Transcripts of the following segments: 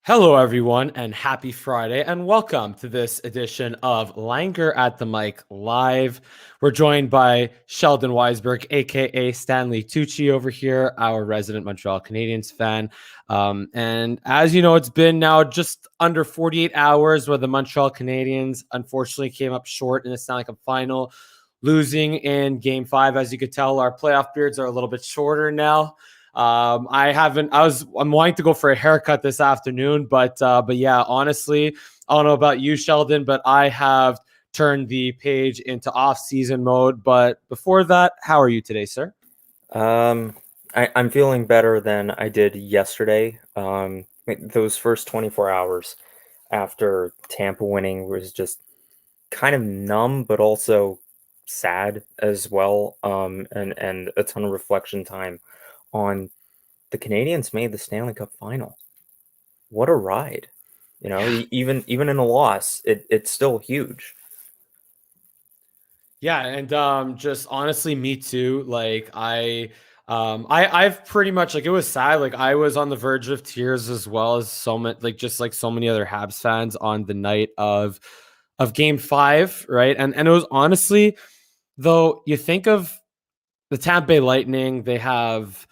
Hello, everyone, and happy Friday, and welcome to this edition of Langer at the Mic Live. We're joined by Sheldon Wiseberg, aka Stanley Tucci, over here, our resident Montreal Canadiens fan. And as you know, it's been now just under 48 hours where the Montreal Canadiens unfortunately came up short in the Stanley Cup Final, losing in Game 5. As you could tell, our playoff beards are a little bit shorter now. I'm wanting to go for a haircut this afternoon, but yeah, honestly, I don't know about you, Sheldon, but I have turned the page into off-season mode. But before that, how are you today, sir? I'm feeling better than I did yesterday. Those first 24 hours after Tampa winning was just kind of numb, but also sad as well. And a ton of reflection time on the Canadiens made the Stanley Cup Final. What a ride! Yeah. Even in a loss, it's still huge. Yeah, and just honestly, me too. I've pretty much like it was sad. Like I was on the verge of tears as well as so many, like so many other Habs fans on the night of Game 5, right? And it was honestly, though, you think of the Tampa Bay Lightning, they have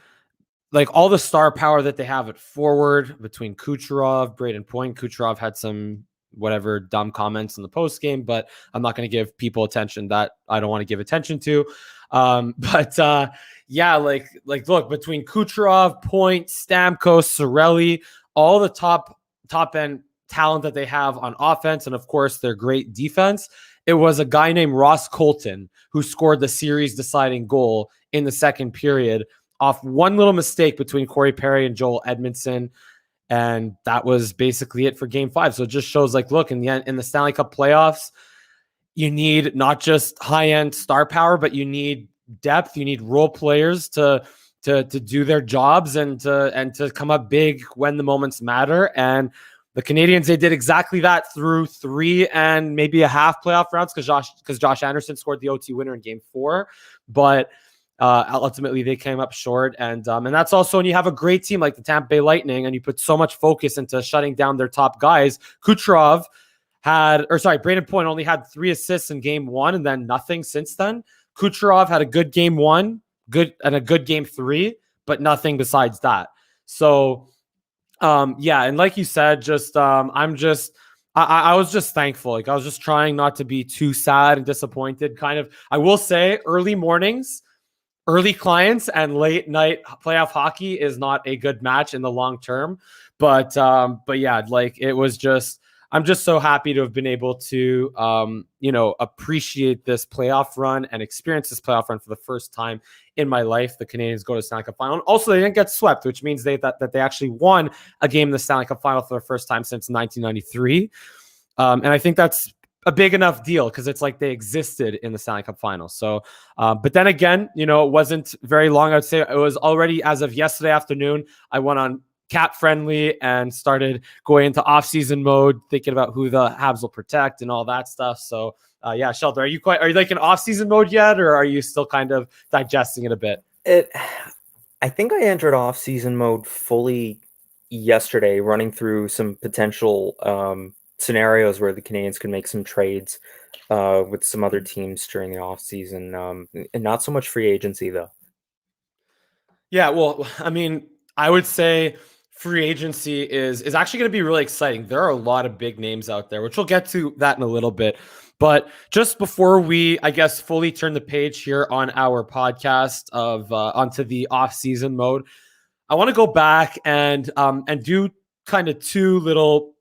like all the star power that they have at forward between Kucherov, Braden Point. Kucherov had some whatever dumb comments in the post game, but I'm not going to give people attention that I don't want to give attention to. But yeah, look, between Kucherov, Point, Stamkos, Sorelli, all the top end talent that they have on offense, and of course their great defense. It was a guy named Ross Colton who scored the series deciding goal in the second period off one little mistake between Corey Perry and Joel Edmondson. And that was basically it for Game 5. So it just shows like, look, in the Stanley Cup playoffs, you need not just high-end star power, but you need depth. You need role players to do their jobs and to come up big when the moments matter. And the Canadiens, they did exactly that through 3 and maybe a half playoff rounds because Josh Anderson scored the OT winner in Game 4. But ultimately, they came up short, and that's also when you have a great team like the Tampa Bay Lightning, and you put so much focus into shutting down their top guys. Braden Point only had 3 assists in Game 1, and then nothing since then. Kucherov had a good Game 1, and a good Game 3, but nothing besides that. So, yeah, and like you said, I was just thankful. Like I was just trying not to be too sad and disappointed. Kind of, I will say, early mornings, early clients and late night playoff hockey is not a good match in the long term. But yeah, like it was just, I'm just so happy to have been able to, appreciate this playoff run and experience this playoff run for the first time in my life. The Canadiens go to the Stanley Cup Final. And also, they didn't get swept, which means that they actually won a game in the Stanley Cup Final for the first time since 1993. And I think that's a big enough deal because it's like they existed in the Stanley Cup Final. So, but then again, it wasn't very long. I would say it was already as of yesterday afternoon. I went on Cap Friendly and started going into off-season mode, thinking about who the Habs will protect and all that stuff. So, yeah, Sheldon, are you like in off-season mode yet, or are you still kind of digesting it a bit? I think I entered off-season mode fully yesterday, running through some potential scenarios where the Canadiens could make some trades with some other teams during the off-season, and not so much free agency though. Yeah, well, I mean, I would say free agency is actually going to be really exciting. There are a lot of big names out there, which we'll get to that in a little bit. But just before we, I guess, fully turn the page here on our podcast of onto the off-season mode, I want to go back and do kind of do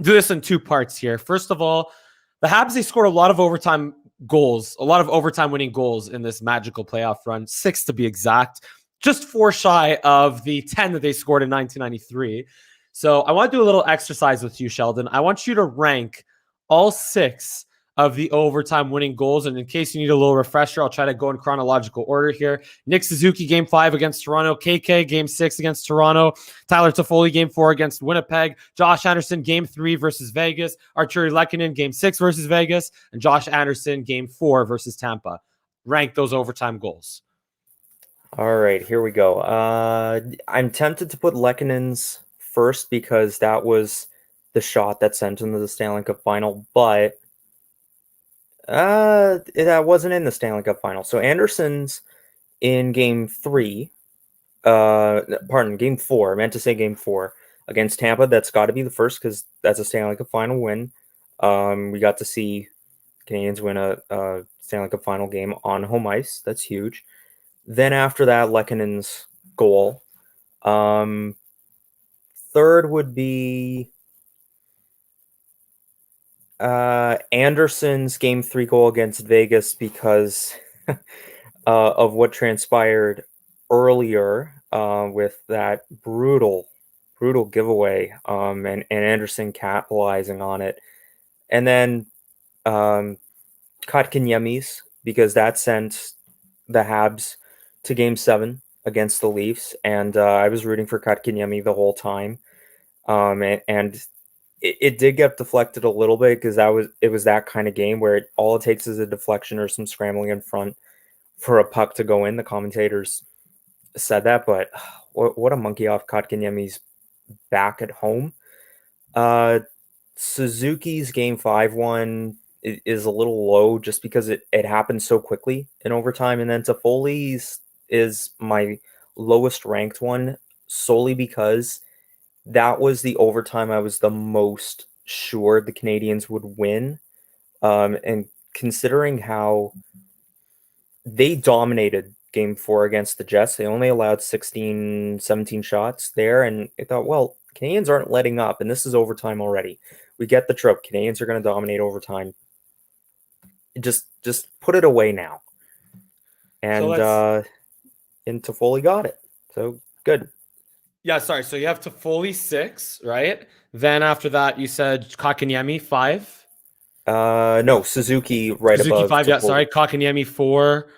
this in 2 parts here. First of all, the Habs, they scored a lot of overtime goals, a lot of overtime winning goals in this magical playoff run, 6 to be exact, just 4 shy of the 10 that they scored in 1993. So I want to do a little exercise with you, Sheldon. I want you to rank all 6 of the overtime winning goals. And in case you need a little refresher, I'll try to go in chronological order here. Nick Suzuki, Game 5 against Toronto. KK, Game 6 against Toronto. Tyler Toffoli, Game 4 against Winnipeg. Josh Anderson, Game 3 versus Vegas. Arturi Lehkonen, Game 6 versus Vegas. And Josh Anderson, Game 4 versus Tampa. Rank those overtime goals. All right, here we go. I'm tempted to put Lekkonen's first because that was the shot that sent him to the Stanley Cup Final, but that wasn't in the Stanley Cup Final. So Anderson's in Game 3, Game 4. I meant to say Game 4 against Tampa. That's got to be the first because that's a Stanley Cup Final win. We got to see Canadiens win a Stanley Cup Final game on home ice. That's huge. Then after that, Lekkonen's goal. Third would be Anderson's Game 3 goal against Vegas because of what transpired earlier with that brutal giveaway and Anderson capitalizing on it. And then Kotkaniemi's because that sent the Habs to Game 7 against the Leafs, and I was rooting for Kotkaniemi the whole time. And it did get deflected a little bit because it was that kind of game where all it takes is a deflection or some scrambling in front for a puck to go in. The commentators said that, but what a monkey off Kotkaniemi's back at home. Suzuki's Game 5 one is a little low just because it happened so quickly in overtime, and then Toffoli's is my lowest ranked one solely because that was the overtime I was the most sure the Canadiens would win. And considering how they dominated Game 4 against the Jets, they only allowed 16, 17 shots there. And I thought, well, Canadiens aren't letting up, and this is overtime already. We get the trope. Canadiens are going to dominate overtime. Just put it away now. And Toffoli got it. So good. Yeah, sorry. So you have Toffoli 6, right? Then after that, you said Kotkaniemi 5. No, Suzuki right Suzuki above 5. Toffoli. Yeah, sorry. Kotkaniemi 4.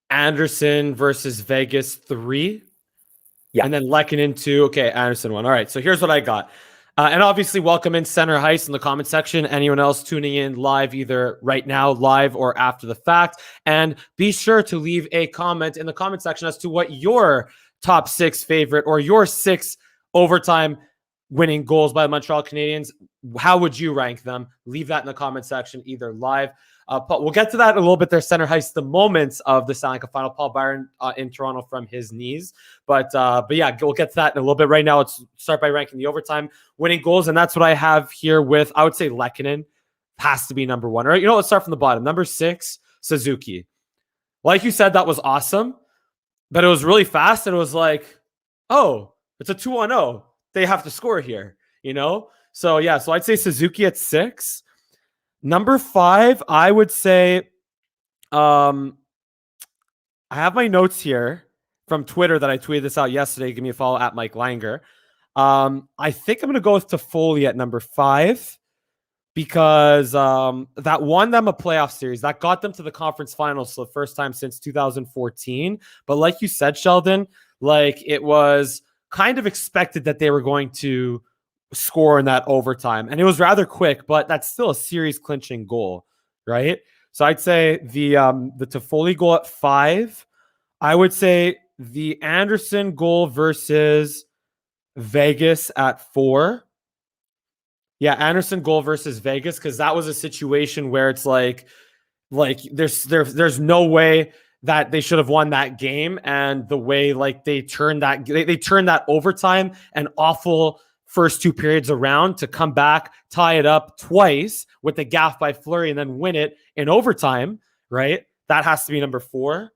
Anderson versus Vegas 3. Yeah. And then Lekkonen 2. Okay, Anderson 1. All right. So here's what I got. And obviously, welcome in Center Heist in the comment section. Anyone else tuning in live, either right now, live, or after the fact. And be sure to leave a comment in the comment section as to what your top 6 favorite or your 6 overtime winning goals by the Montreal Canadiens. How would you rank them? Leave that in the comment section, either live. But we'll get to that in a little bit there, Center Heist, the moments of the Stanley Cup Final. Paul Byron in Toronto from his knees. But yeah, we'll get to that in a little bit. Right now, let's start by ranking the overtime winning goals. And that's what I have here with, I would say Lekkonen has to be number 1. All right, let's start from the bottom. Number 6, Suzuki. Like you said, that was awesome. But it was really fast. And it was like, oh, it's a 2-on-0. They have to score here, So yeah, so I'd say Suzuki at 6. Number 5, I would say, I have my notes here from Twitter that I tweeted this out yesterday. Give me a follow at Mike Langer. I think I'm going to go with Toffoli at number 5 because that won them a playoff series. That got them to the conference finals for the first time since 2014. But like you said, Sheldon, it was kind of expected that they were going to score in that overtime. And it was rather quick, but that's still a series clinching goal, right? So I'd say the Toffoli goal at 5. I would say the Anderson goal versus Vegas at 4. Yeah, Anderson goal versus Vegas, because that was a situation where it's like there's no way that they should have won that game, and the way they turned that overtime and awful first 2 periods around to come back, tie it up twice with the gaff by Fleury, and then win it in overtime, right? That has to be number 4.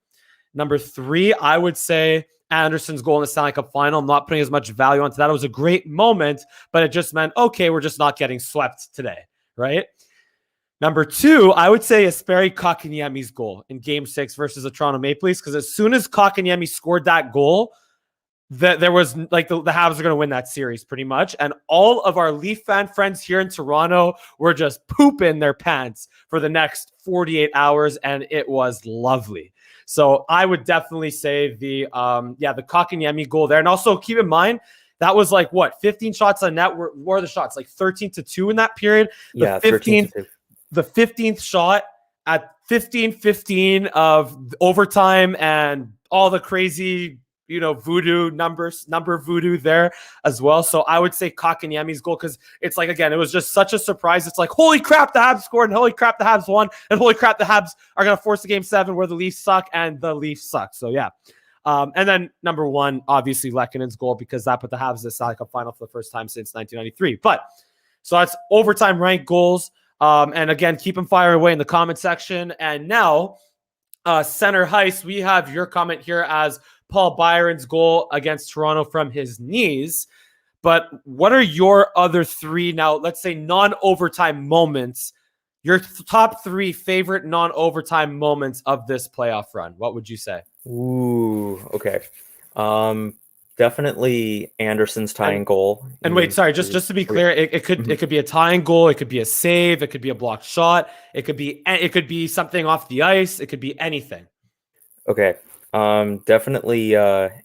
Number 3, I would say Anderson's goal in the Stanley Cup Final. I'm not putting as much value onto that. It was a great moment, but it just meant, okay, we're just not getting swept today, right? Number 2, I would say Jesperi Kotkaniemi's goal in Game 6 versus the Toronto Maple Leafs, because as soon as Kotkaniemi scored that goal, there was the Habs are going to win that series pretty much. And all of our Leaf fan friends here in Toronto were just pooping their pants for the next 48 hours. And it was lovely. So I would definitely say the Kotkaniemi goal there. And also keep in mind, that was 15 shots on net. What were the shots? 13-2 in that period. Yeah, 13-2. The 15th shot at 15-15 of overtime and all the crazy voodoo number voodoo there as well. So I would say Kotkaniemi's goal, because it's like, again, it was just such a surprise. It's like, holy crap, the Habs scored, and holy crap, the Habs won, and holy crap, the Habs are going to force a game 7 where the Leafs suck, and the Leafs suck. So yeah. And then number 1, obviously Lehkonen's goal, because that put the Habs in the Stanley Cup Final for the first time since 1993. But so that's overtime ranked goals. And again, keep them firing away in the comment section. And now, Center Heist, we have your comment here as Paul Byron's goal against Toronto from his knees. But what are your other 3 now, let's say non-overtime moments, your top 3 favorite non-overtime moments of this playoff run? What would you say? Ooh, okay. Definitely Anderson's tying goal. And wait, sorry, just to be clear, it could be a tying goal, it could be a save, it could be a blocked shot, it could be something off the ice, it could be anything. Okay. Definitely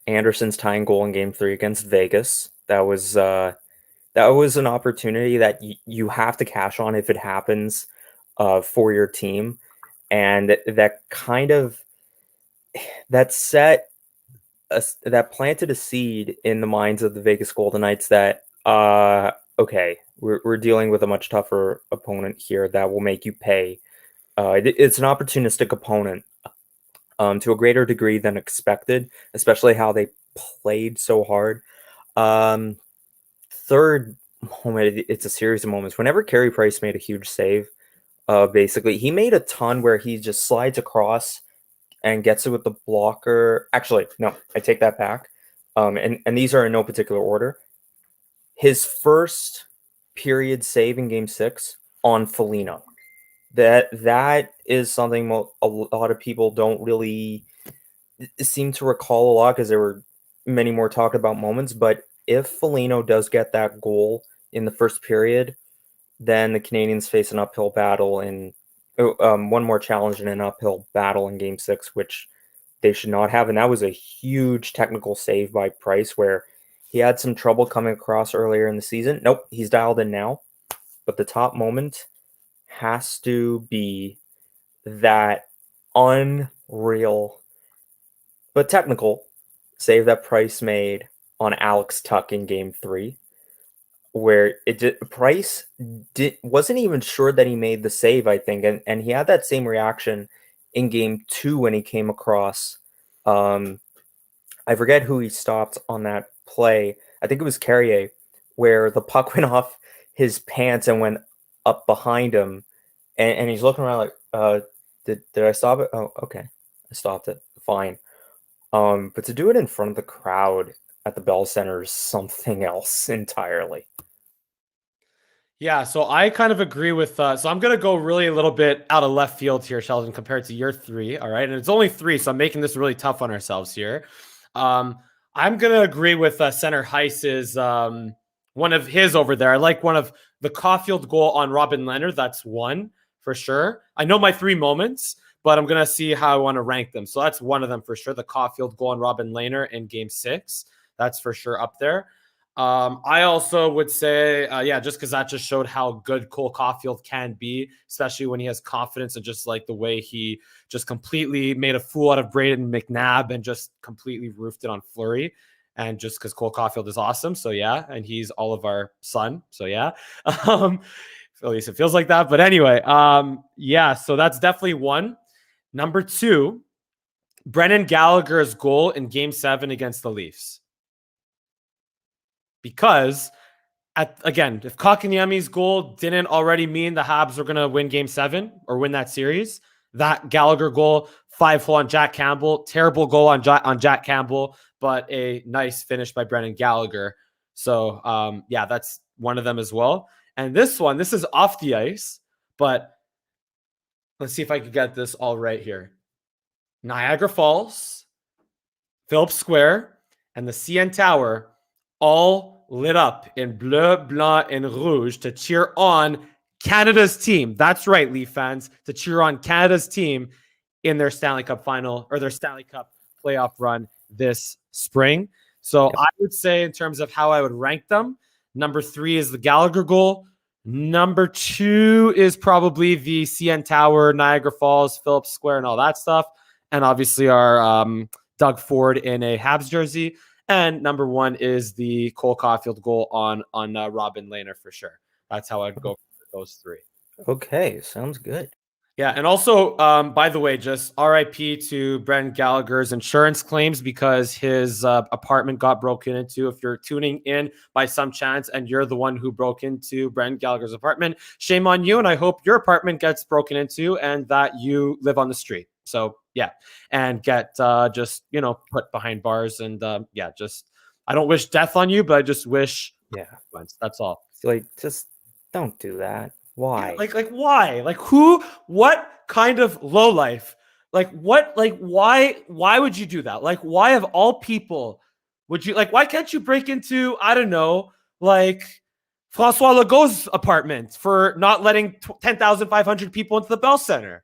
Anderson's tying goal in Game 3 against Vegas. That was an opportunity that you have to cash on if it happens for your team, and that planted a seed in the minds of the Vegas Golden Knights that okay, we're dealing with a much tougher opponent here that will make you pay. It's an opportunistic opponent to a greater degree than expected, especially how they played so hard. Third moment, it's a series of moments. Whenever Carey Price made a huge save, basically, he made a ton where he just slides across and gets it with the blocker. Actually, no, I take that back. And these are in no particular order. His first period save in Game 6 on Foligno. That is something a lot of people don't really seem to recall a lot, because there were many more talked about moments. But if Foligno does get that goal in the first period, then the Canadiens face an uphill battle in one more challenge in an uphill battle in Game 6, which they should not have. And that was a huge technical save by Price, where he had some trouble coming across earlier in the season. Nope, he's dialed in now. But the top moment has to be that unreal but technical save that Price made on Alex Tuch in Game 3, where Price wasn't even sure that he made the save, I think, and he had that same reaction in Game 2 when he came across. I forget who he stopped on that play. I think it was Carrier, where the puck went off his pants and went up behind him, and he's looking around like, did I stop it? Oh, okay, I stopped it. Fine. But to do it in front of the crowd at the Bell Center is something else entirely. Yeah, so I kind of agree with, so I'm going to go really a little bit out of left field here, Sheldon, compared to your 3, all right? And it's only 3, so I'm making this really tough on ourselves here. I'm going to agree with Center Heist's, one of his over there. I like one of the Caulfield goal on Robin Lehner. That's one for sure. I know my 3 moments, but I'm going to see how I want to rank them. So that's one of them for sure. The Caulfield goal on Robin Lehner in Game 6. That's for sure up there. I also would say, just because that just showed how good Cole Caulfield can be, especially when he has confidence, and just like the way he just completely made a fool out of Braden McNabb and just completely roofed it on Fleury. And just because Cole Caulfield is awesome. So yeah, and he's all of our son. So yeah, at least it feels like that. But anyway, so that's definitely one. Number 2, Brendan Gallagher's goal in Game 7 against the Leafs. Because, again, if Kotkaniemi's goal didn't already mean the Habs were going to win Game 7 or win that series, that Gallagher goal, 5-hole on Jack Campbell, terrible goal on Jack Campbell, but a nice finish by Brendan Gallagher. So, that's one of them as well. And this is off the ice, but let's see if I can get this all right here. Niagara Falls, Phillips Square, and the CN Tower all lit up in bleu, blanc, and rouge to cheer on Canada's team. That's right, Leaf fans, to cheer on Canada's team in their Stanley Cup Final or their Stanley Cup playoff run this spring. So I would say, in terms of how I would rank them, number 3 is the Gallagher goal. Number 2 is probably the CN Tower, Niagara Falls, Phillips Square, and all that stuff. And obviously our Doug Ford in a Habs jersey. And number 1 is the Cole Caulfield goal on Robin Lehner for sure. That's how I'd go for those 3. Okay, sounds good. Yeah, and also, by the way, just RIP to Brendan Gallagher's insurance claims because his apartment got broken into. If you're tuning in by some chance and you're the one who broke into Brendan Gallagher's apartment, shame on you, and I hope your apartment gets broken into and that you live on the street. So, yeah, and get just, put behind bars and, just, I don't wish death on you, but I just wish that's all. Like, just don't do that. Why? Yeah, why? What kind of low life? Why would you do that? Why of all people would you why can't you break into, I don't know, Francois Legault's apartment for not letting 10,500 people into the Bell Center?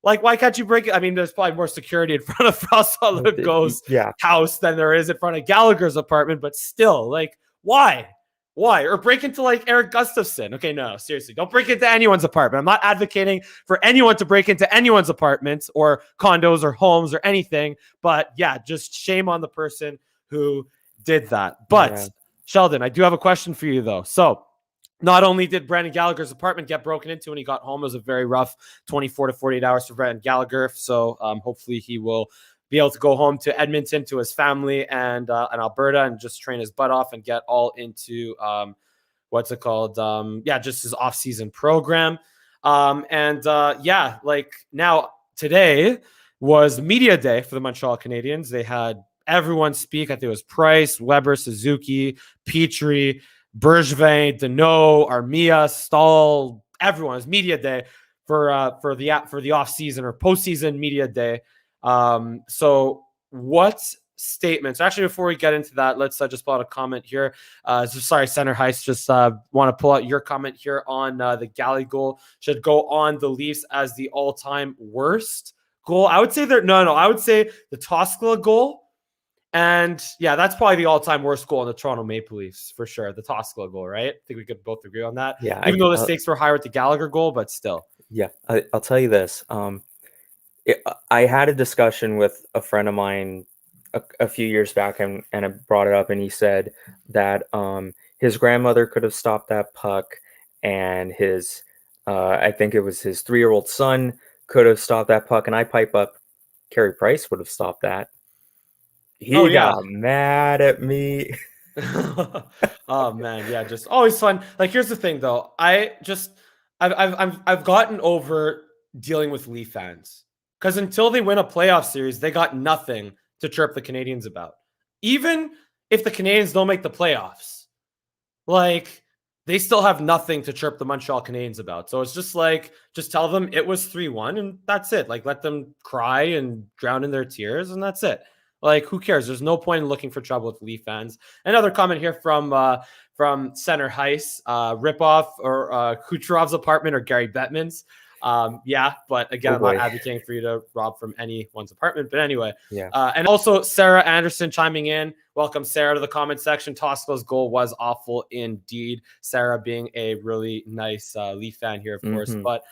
Why can't you break it? I mean, there's probably more security in front of Francois Legault's house than there is in front of Gallagher's apartment, but still, why? Why? Or break into Eric Gustafson. Okay, no, seriously. Don't break into anyone's apartment. I'm not advocating for anyone to break into anyone's apartments or condos or homes or anything. But yeah, just shame on the person who did that. But Sheldon, I do have a question for you though. So not only did Brendan Gallagher's apartment get broken into when he got home, it was a very rough 24 to 48 hours for Brendan Gallagher. So hopefully he will be able to go home to Edmonton to his family and Alberta and just train his butt off and get all into just his off-season program. Now today was media day for the Montreal Canadiens. They had everyone speak. I think it was Price, Weber, Suzuki, Petrie, Bergevin, Deneau, Armia, Stahl, everyone. It was media day for the off-season or postseason media day. So what statements, actually, before we get into that, let's just pull out a comment here. Center Heist, just want to pull out your comment here on the Galley goal should go on the Leafs as the all-time worst goal. I would say I would say the Toskala goal. And yeah, that's probably the all-time worst goal in the Toronto Maple Leafs for sure. The Toskala goal, right? I think we could both agree on that. Yeah. Even though the stakes were higher with the Gallagher goal, but still. Yeah. I'll tell you this. I had a discussion with a friend of mine a few years back and I brought it up and he said that his grandmother could have stopped that puck and his I think it was his 3-year-old son could have stopped that puck, and I pipe up Carey Price would have stopped that. He got mad at me. Oh man, yeah, just always fun. Here's the thing though. I've gotten over dealing with Leaf fans. Because until they win a playoff series, they got nothing to chirp the Canadiens about. Even if the Canadiens don't make the playoffs, they still have nothing to chirp the Montreal Canadiens about. So it's just tell them it was 3-1 and that's it. Let them cry and drown in their tears and that's it. Who cares? There's no point in looking for trouble with Leaf fans. Another comment here from Center Heist, ripoff or Kucherov's apartment or Gary Bettman's. But again, I'm not advocating for you to rob from anyone's apartment. But anyway, and also Sarah Anderson chiming in. Welcome, Sarah, to the comment section. Toskala's goal was awful indeed. Sarah being a really nice Leaf fan here, of course. But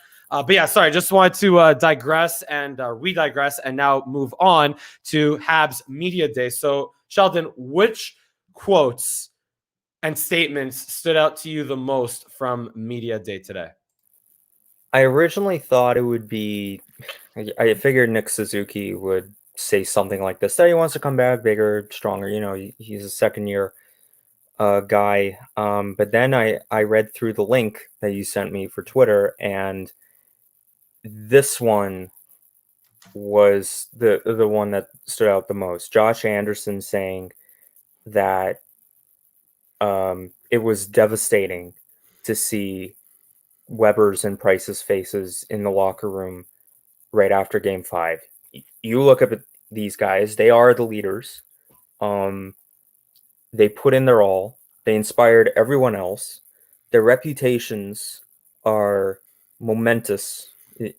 yeah, sorry, just wanted to digress and re-digress and now move on to Habs Media Day. So, Sheldon, which quotes and statements stood out to you the most from Media Day today? I originally thought it would be, I figured Nick Suzuki would say something like this, that he wants to come back bigger, stronger. He's a second-year guy. But then I read through the link that you sent me for Twitter, and this one was the one that stood out the most. Josh Anderson saying that it was devastating to see Weber's and Price's faces in the locker room right after Game 5. You look at these guys; they are the leaders. They put in their all. They inspired everyone else. Their reputations are momentous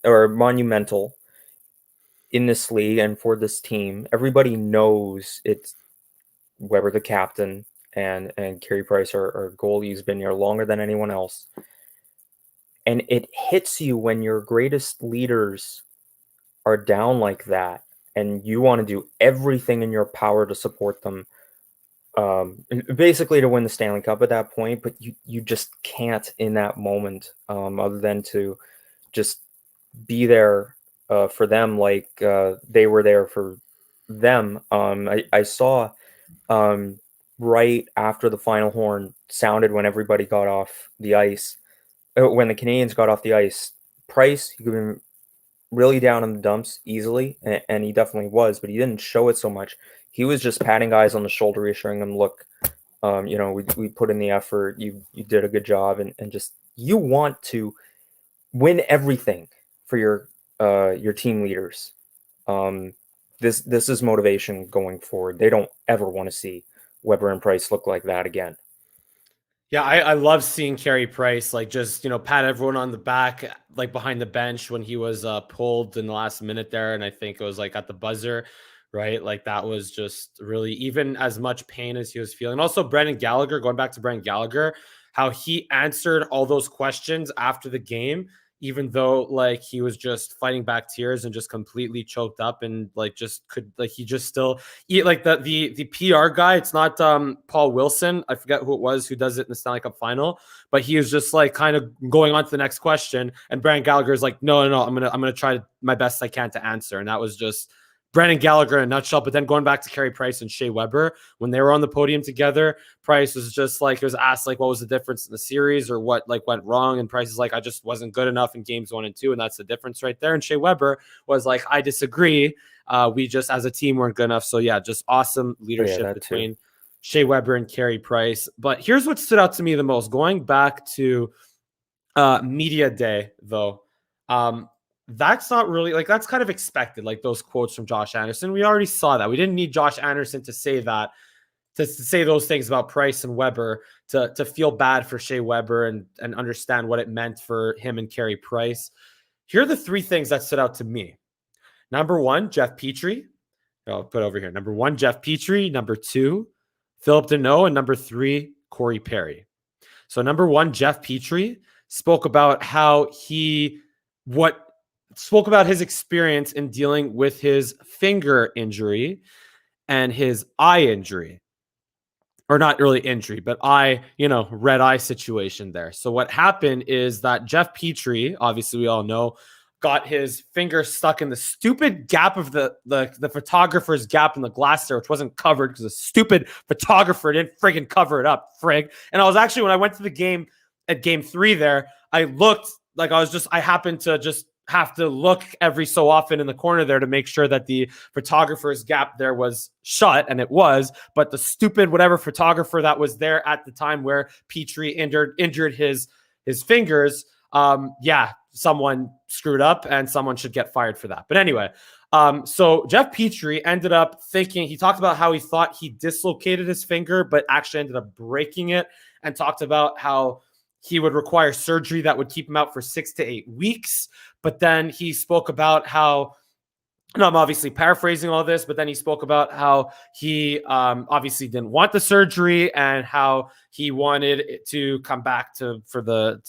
or monumental in this league and for this team. Everybody knows it's Weber, the captain, and Carey Price, our goalie, who's been here longer than anyone else. And it hits you when your greatest leaders are down like that. and you want to do everything in your power to support them, basically to win the Stanley Cup at that point, but you just can't in that moment, other than to just be there for them like they were there for them. I saw right after the final horn sounded when everybody got off the ice, when the Canadiens got off the ice, Price, he could have been really down in the dumps easily, and he definitely was, but he didn't show it so much. He was just patting guys on the shoulder, reassuring them, look, we put in the effort, you did a good job, and just, you want to win everything for your team leaders. This is motivation going forward. They don't ever want to see Weber and Price look like that again. Yeah, I love seeing Carey Price like just, pat everyone on the back, like behind the bench when he was pulled in the last minute there. And I think it was like at the buzzer, right? Like that was just really, even as much pain as he was feeling. Also, Brendan Gallagher, going back to Brendan Gallagher, how he answered all those questions after the game, even though like he was just fighting back tears and just completely choked up and like just could, like he just still like the PR guy. It's not Paul Wilson, I forget who it was who does it in the Stanley Cup Final, but he was just like kind of going on to the next question, and Brandon Gallagher is like, no, I'm gonna try my best I can to answer. And that was just Brendan Gallagher in a nutshell. But then going back to Carey Price and Shea Weber, when they were on the podium together, Price was just like, he was asked like, what was the difference in the series or what like went wrong? And Price is like, I just wasn't good enough in games 1 and 2. And that's the difference right there. And Shea Weber was like, I disagree. We just, as a team, weren't good enough. So yeah, just awesome leadership between Shea Weber and Carey Price. But here's what stood out to me the most, going back to media day though. That's not really like, that's kind of expected, like those quotes from Josh Anderson. We already saw that. We didn't need Josh Anderson to say that, to say those things about Price and Weber, to feel bad for Shea Weber and understand what it meant for him and Carey Price. Here are the 3 things that stood out to me. Number 1, Jeff Petrie. I'll put over here. Number 1, Jeff Petrie. Number 2, Philip Deneau. And number 3, Corey Perry. So number 1, Jeff Petrie spoke about how spoke about his experience in dealing with his finger injury and his eye injury, or not really injury, but red eye situation there. So what happened is that Jeff Petrie, obviously we all know, got his finger stuck in the stupid gap of the photographer's gap in the glass there, which wasn't covered because the stupid photographer didn't friggin' cover it up, frig. And I was actually, when I went to the game at game 3 there, I looked like I happened to just have to look every so often in the corner there to make sure that the photographer's gap there was shut, and it was, but the stupid whatever photographer that was there at the time where Petrie injured his fingers, someone screwed up and someone should get fired for that. But anyway, so Jeff Petrie ended up thinking, he talked about how he thought he dislocated his finger, but actually ended up breaking it, and talked about how he would require surgery that would keep him out for 6 to 8 weeks. But then he spoke about how, and I'm obviously paraphrasing all this, but then he spoke about how he obviously didn't want the surgery and how he wanted it to come back for the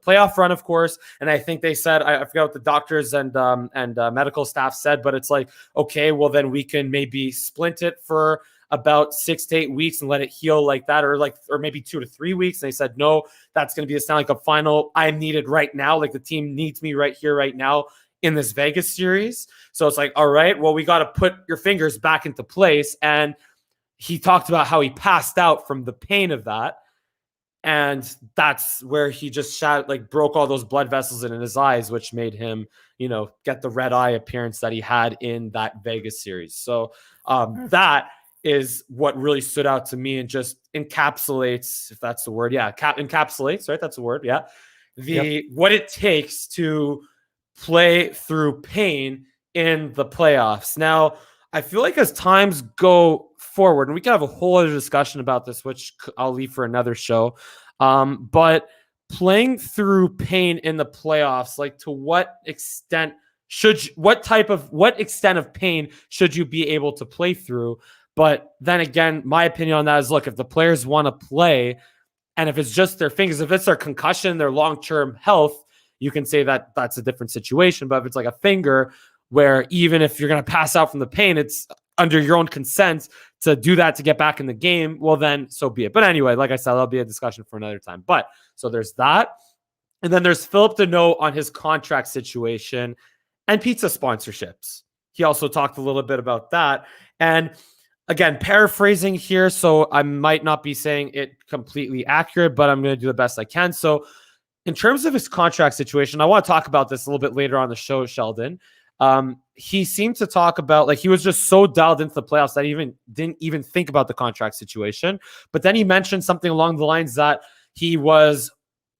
playoff run, of course. And I think they said, I forgot what the doctors and medical staff said, but it's like, okay, well then we can maybe splint it for about 6 to 8 weeks and let it heal like that, or maybe 2 to 3 weeks. And they said, no, that's going to be the Stanley Cup Final. I'm needed right now. Like the team needs me right here, right now in this Vegas series. So it's like, all right, well, we got to put your fingers back into place. And he talked about how he passed out from the pain of that. And that's where he just broke all those blood vessels in his eyes, which made him, get the red eye appearance that he had in that Vegas series. So that is what really stood out to me and just encapsulates, if that's the word. Yeah. Encapsulates, right? That's the word. Yeah. What it takes to play through pain in the playoffs. Now, I feel like as times go forward, and we can have a whole other discussion about this, which I'll leave for another show. But playing through pain in the playoffs, like to what extent what extent of pain should you be able to play through? But then again, my opinion on that is, look, if the players want to play, and if it's just their fingers, if it's their concussion, their long-term health, you can say that that's a different situation. But if it's like a finger, where even if you're going to pass out from the pain, it's under your own consent to do that to get back in the game. Well, then so be it. But anyway, like I said, that'll be a discussion for another time. But so there's that. And then there's Philip Deneau on his contract situation and pizza sponsorships. He also talked a little bit about that. And again, paraphrasing here, so I might not be saying it completely accurate, but I'm going to do the best I can. So in terms of his contract situation, I want to talk about this a little bit later on the show, Sheldon. He seemed to talk about, like, he was just so dialed into the playoffs that he didn't even think about the contract situation. But then he mentioned something along the lines that he was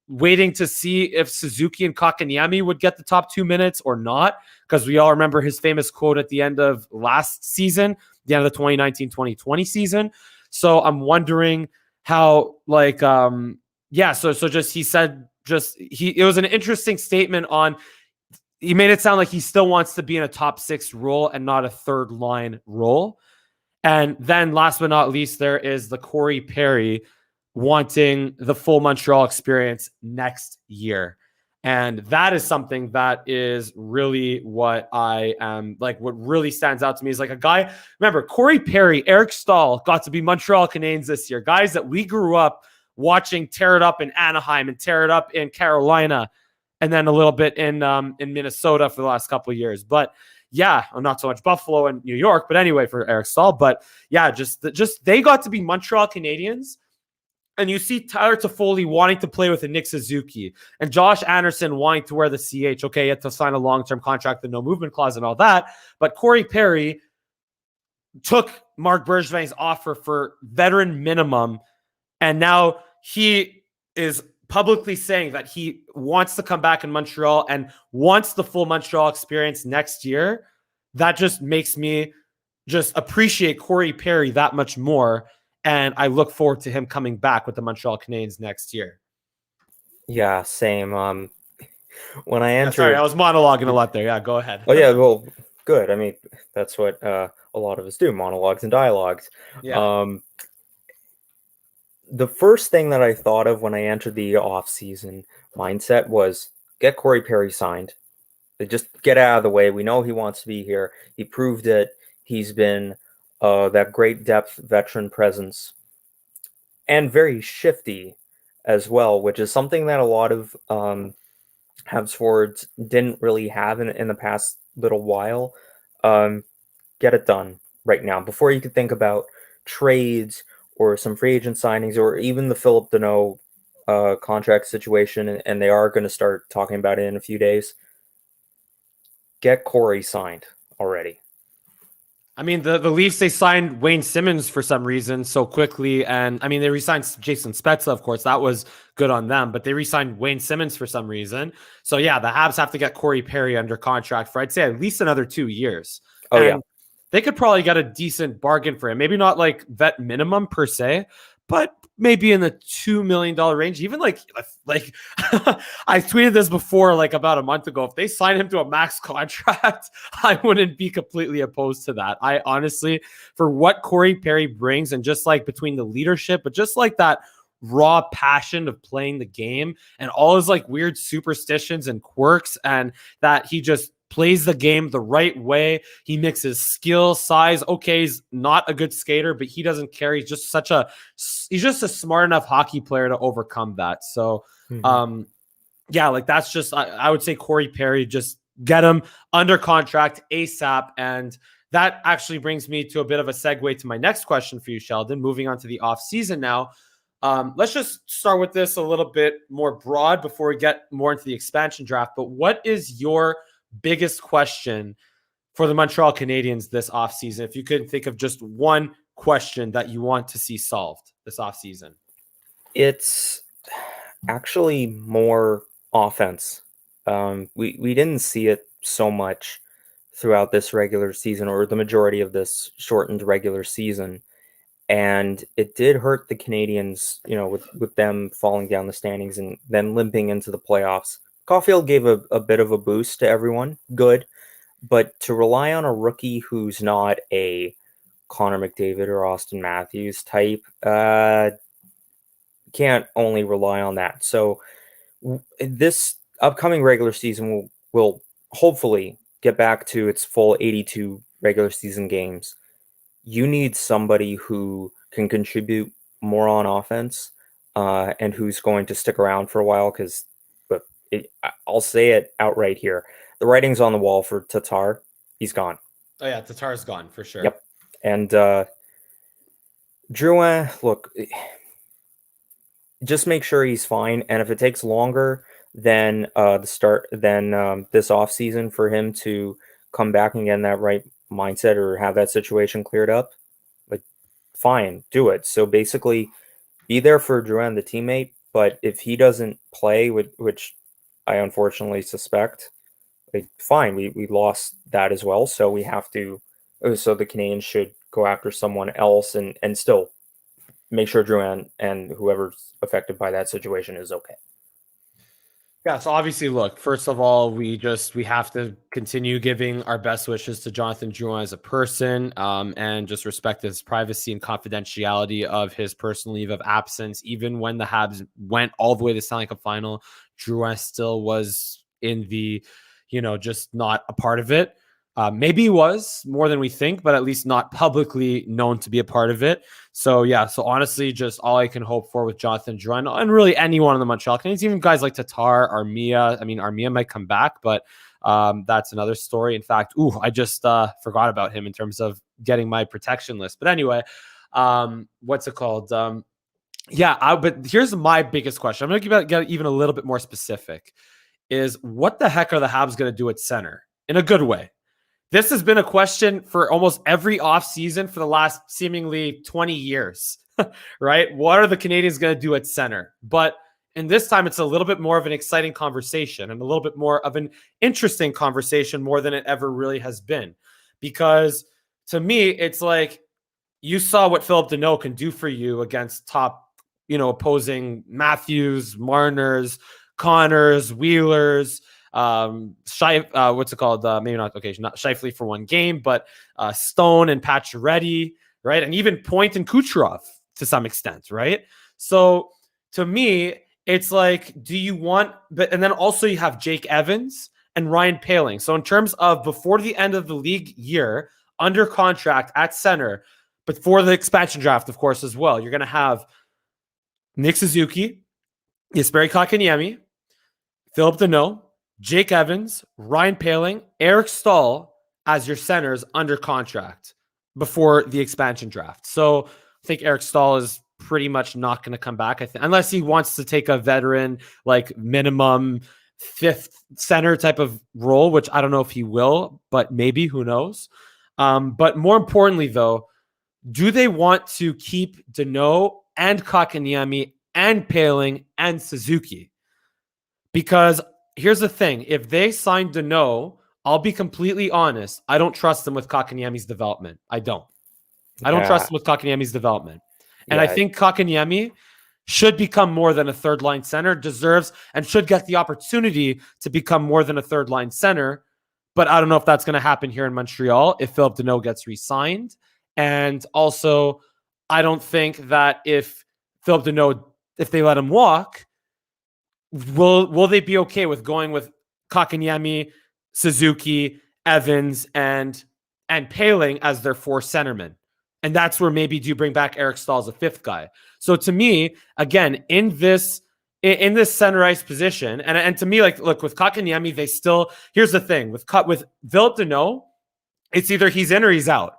waiting to see if Suzuki and Kotkaniemi would get the top 2 minutes or not, because we all remember his famous quote at the end of last season, the end of the 2019-2020 season. So I'm wondering how, like, so just he said, it was an interesting statement on, he made it sound like he still wants to be in a top 6 role and not a third line role. And then last but not least, there is the Corey Perry wanting the full Montreal experience next year. And that is something that is really what I am, like, what really stands out to me is, like, a guy, remember, Corey Perry, Eric Stahl got to be Montreal Canadiens this year, guys that we grew up watching tear it up in Anaheim and tear it up in Carolina, and then a little bit in Minnesota for the last couple of years. But yeah, not so much Buffalo and New York, but anyway, for Eric Stahl. But yeah, just they got to be Montreal Canadiens. And you see Tyler Toffoli wanting to play with a Nick Suzuki and Josh Anderson wanting to wear the CH. Okay, he had to sign a long-term contract, the no movement clause and all that. But Corey Perry took Marc Bergevin's offer for veteran minimum. And now he is publicly saying that he wants to come back in Montreal and wants the full Montreal experience next year. That just makes me just appreciate Corey Perry that much more. And I look forward to him coming back with the Montreal Canadiens next year. Yeah, same. When I entered... sorry, I was monologuing a lot there. Yeah, go ahead. Oh, yeah, well, good. I mean, that's what a lot of us do, monologues and dialogues. Yeah. The first thing that I thought of when I entered the off-season mindset was get Corey Perry signed. Just get out of the way. We know he wants to be here. He proved it. He's been that great depth veteran presence, and very shifty as well, which is something that a lot of Habs forwards didn't really have in the past little while. Get it done right now before you could think about trades or some free agent signings or even the Philip Deneau contract situation, and they are going to start talking about it in a few days. Get Corey signed already. I mean, the Leafs, they signed Wayne Simmons for some reason so quickly. And I mean, they re-signed Jason Spezza, of course. That was good on them. But they re-signed Wayne Simmons for some reason. So yeah, the Habs have to get Corey Perry under contract for, I'd say, at least another 2 years. Oh, and yeah. They could probably get a decent bargain for him. Maybe not like vet minimum per se, but maybe in the $2 million range. Even like I tweeted this before, like about a month ago. If they sign him to a max contract, I wouldn't be completely opposed to that. I honestly, for what Corey Perry brings, and just like between the leadership, but just like that raw passion of playing the game and all his like weird superstitions and quirks, and that he just plays the game the right way. He mixes skill, size. Okay, he's not a good skater, but he doesn't care. He's just a smart enough hockey player to overcome that. So, yeah, like that's just, I would say Corey Perry, just get him under contract ASAP. And that actually brings me to a bit of a segue to my next question for you, Sheldon, moving on to the off season now. Let's just start with this a little bit more broad before we get more into the expansion draft. But what is your biggest question for the Montreal Canadiens this offseason? If you could think of just one question that you want to see solved this offseason. It's actually more offense. We didn't see it so much throughout this regular season, or the majority of this shortened regular season. And it did hurt the Canadiens, with them falling down the standings and then limping into the playoffs. Caulfield gave a bit of a boost to everyone. Good. But to rely on a rookie who's not a Connor McDavid or Austin Matthews type, can't only rely on that. So this upcoming regular season will hopefully get back to its full 82 regular season games, you need somebody who can contribute more on offense and who's going to stick around for a while. Because, but I'll say it outright here: the writing's on the wall for Tatar. He's gone. Oh yeah, Tatar's gone for sure. Yep. And Drouin, look, just make sure he's fine. And if it takes longer than this offseason for him to come back and get in that right mindset or have that situation cleared up, like, fine, do it. So basically, be there for Drouin, the teammate. But if he doesn't play, which I unfortunately suspect, like, fine, we lost that as well. So we have to. So the Canadiens should go after someone else and still make sure Drouin and whoever's affected by that situation is okay. Yeah, so obviously, look, first of all, we have to continue giving our best wishes to Jonathan Drouin as a person, and just respect his privacy and confidentiality of his personal leave of absence. Even when the Habs went all the way to the Stanley Cup Final, Drouin still was in the, just not a part of it. Maybe he was more than we think, but at least not publicly known to be a part of it. So yeah, so honestly, just all I can hope for with Jonathan Drouin and really anyone in the Montreal Canadiens, even guys like Tatar, Armia. I mean, Armia might come back, but that's another story. In fact, I just forgot about him in terms of getting my protection list. But anyway, what's it called? But here's my biggest question. I'm going to get even a little bit more specific. Is what the heck are the Habs going to do at center in a good way? This has been a question for almost every offseason for the last seemingly 20 years, right? What are the Canadiens going to do at center? But in this time, it's a little bit more of an exciting conversation and a little bit more of an interesting conversation more than it ever really has been. Because to me, it's like you saw what Philip Deneau can do for you against top, opposing Matthews, Marners, Connors, Wheelers, what's it called? Maybe not Scheifele for one game, but Stone and Pacioretty, right? And even Point and Kucherov to some extent, right? So to me, it's like, do you want, and then also you have Jake Evans and Ryan Poehling. So in terms of before the end of the league year, under contract at center, but for the expansion draft, of course, as well, you're going to have Nick Suzuki, Jesperi Kotkaniemi, Philip Deneau, Jake Evans, Ryan Poehling, Eric Stahl as your centers under contract before the expansion draft. So I think Eric Stahl is pretty much not going to come back. Unless he wants to take a veteran, like minimum fifth center type of role, which I don't know if he will, but maybe, who knows? But more importantly, though, do they want to keep Deneau and Kotkaniemi and Poehling and Suzuki? Because here's the thing. If they sign Deneau, I'll be completely honest. I don't trust them with Kotkaniemi's development. I don't trust them with Kotkaniemi's development. And I think Kotkaniemi should become more than a third-line center, deserves and should get the opportunity to become more than a third-line center. But I don't know if that's going to happen here in Montreal if Philip Deneau gets re-signed. And also, I don't think that if Philip Deneau, if they let him walk, will they be okay with going with Kotkaniemi, Suzuki, Evans, and Poehling as their four centermen? And that's where maybe do you bring back Eric Stahl as a fifth guy? So to me, again, in this center ice position, and to me, like, look, with Kotkaniemi, they still, here's the thing, with Philip Deneau, it's either he's in or he's out.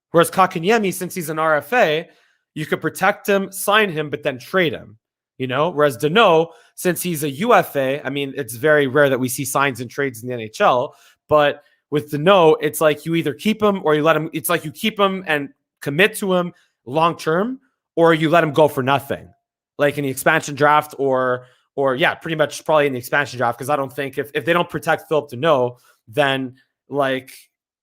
Whereas Kotkaniemi, since he's an RFA, you could protect him, sign him, but then trade him. Whereas Deneau, since he's a UFA, I mean, it's very rare that we see signs and trades in the NHL. But with Deneau, it's like you either keep him or you let him. It's like you keep him and commit to him long term, or you let him go for nothing, like in the expansion draft, or pretty much probably in the expansion draft. Because I don't think if they don't protect Philip Deneau, then like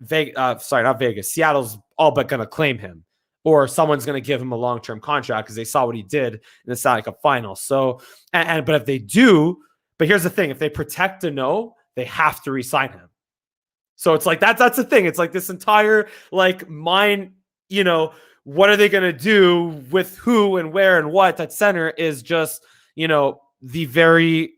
not Vegas, Seattle's all but going to claim him. Or someone's going to give him a long-term contract because they saw what he did in the Stanley Cup Final. So, but if they do, but here's the thing: if they protect Deneau, they have to re-sign him. So it's like that's the thing. It's like this entire mind. What are they going to do with who and where and what at center is just the very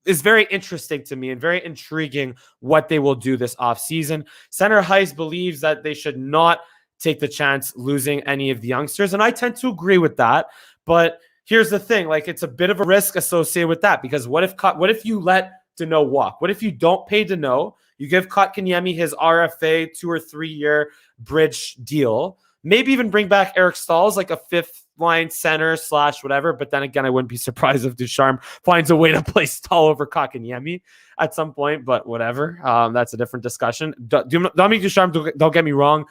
is very interesting to me and very intriguing what they will do this offseason. Senator Heiss believes that they should not take the chance losing any of the youngsters, and I tend to agree with that. But here's the thing, like, it's a bit of a risk associated with that, because what if you let Danault walk? What if you don't pay Danault? You give Kotkaniemi his RFA 2 or 3 year bridge deal. Maybe even bring back Eric Staal's like a fifth line center / whatever. But then again, I wouldn't be surprised if Ducharme finds a way to play Staal over Kotkaniemi at some point. But whatever, that's a different discussion. Dominique Ducharme, don't get me wrong,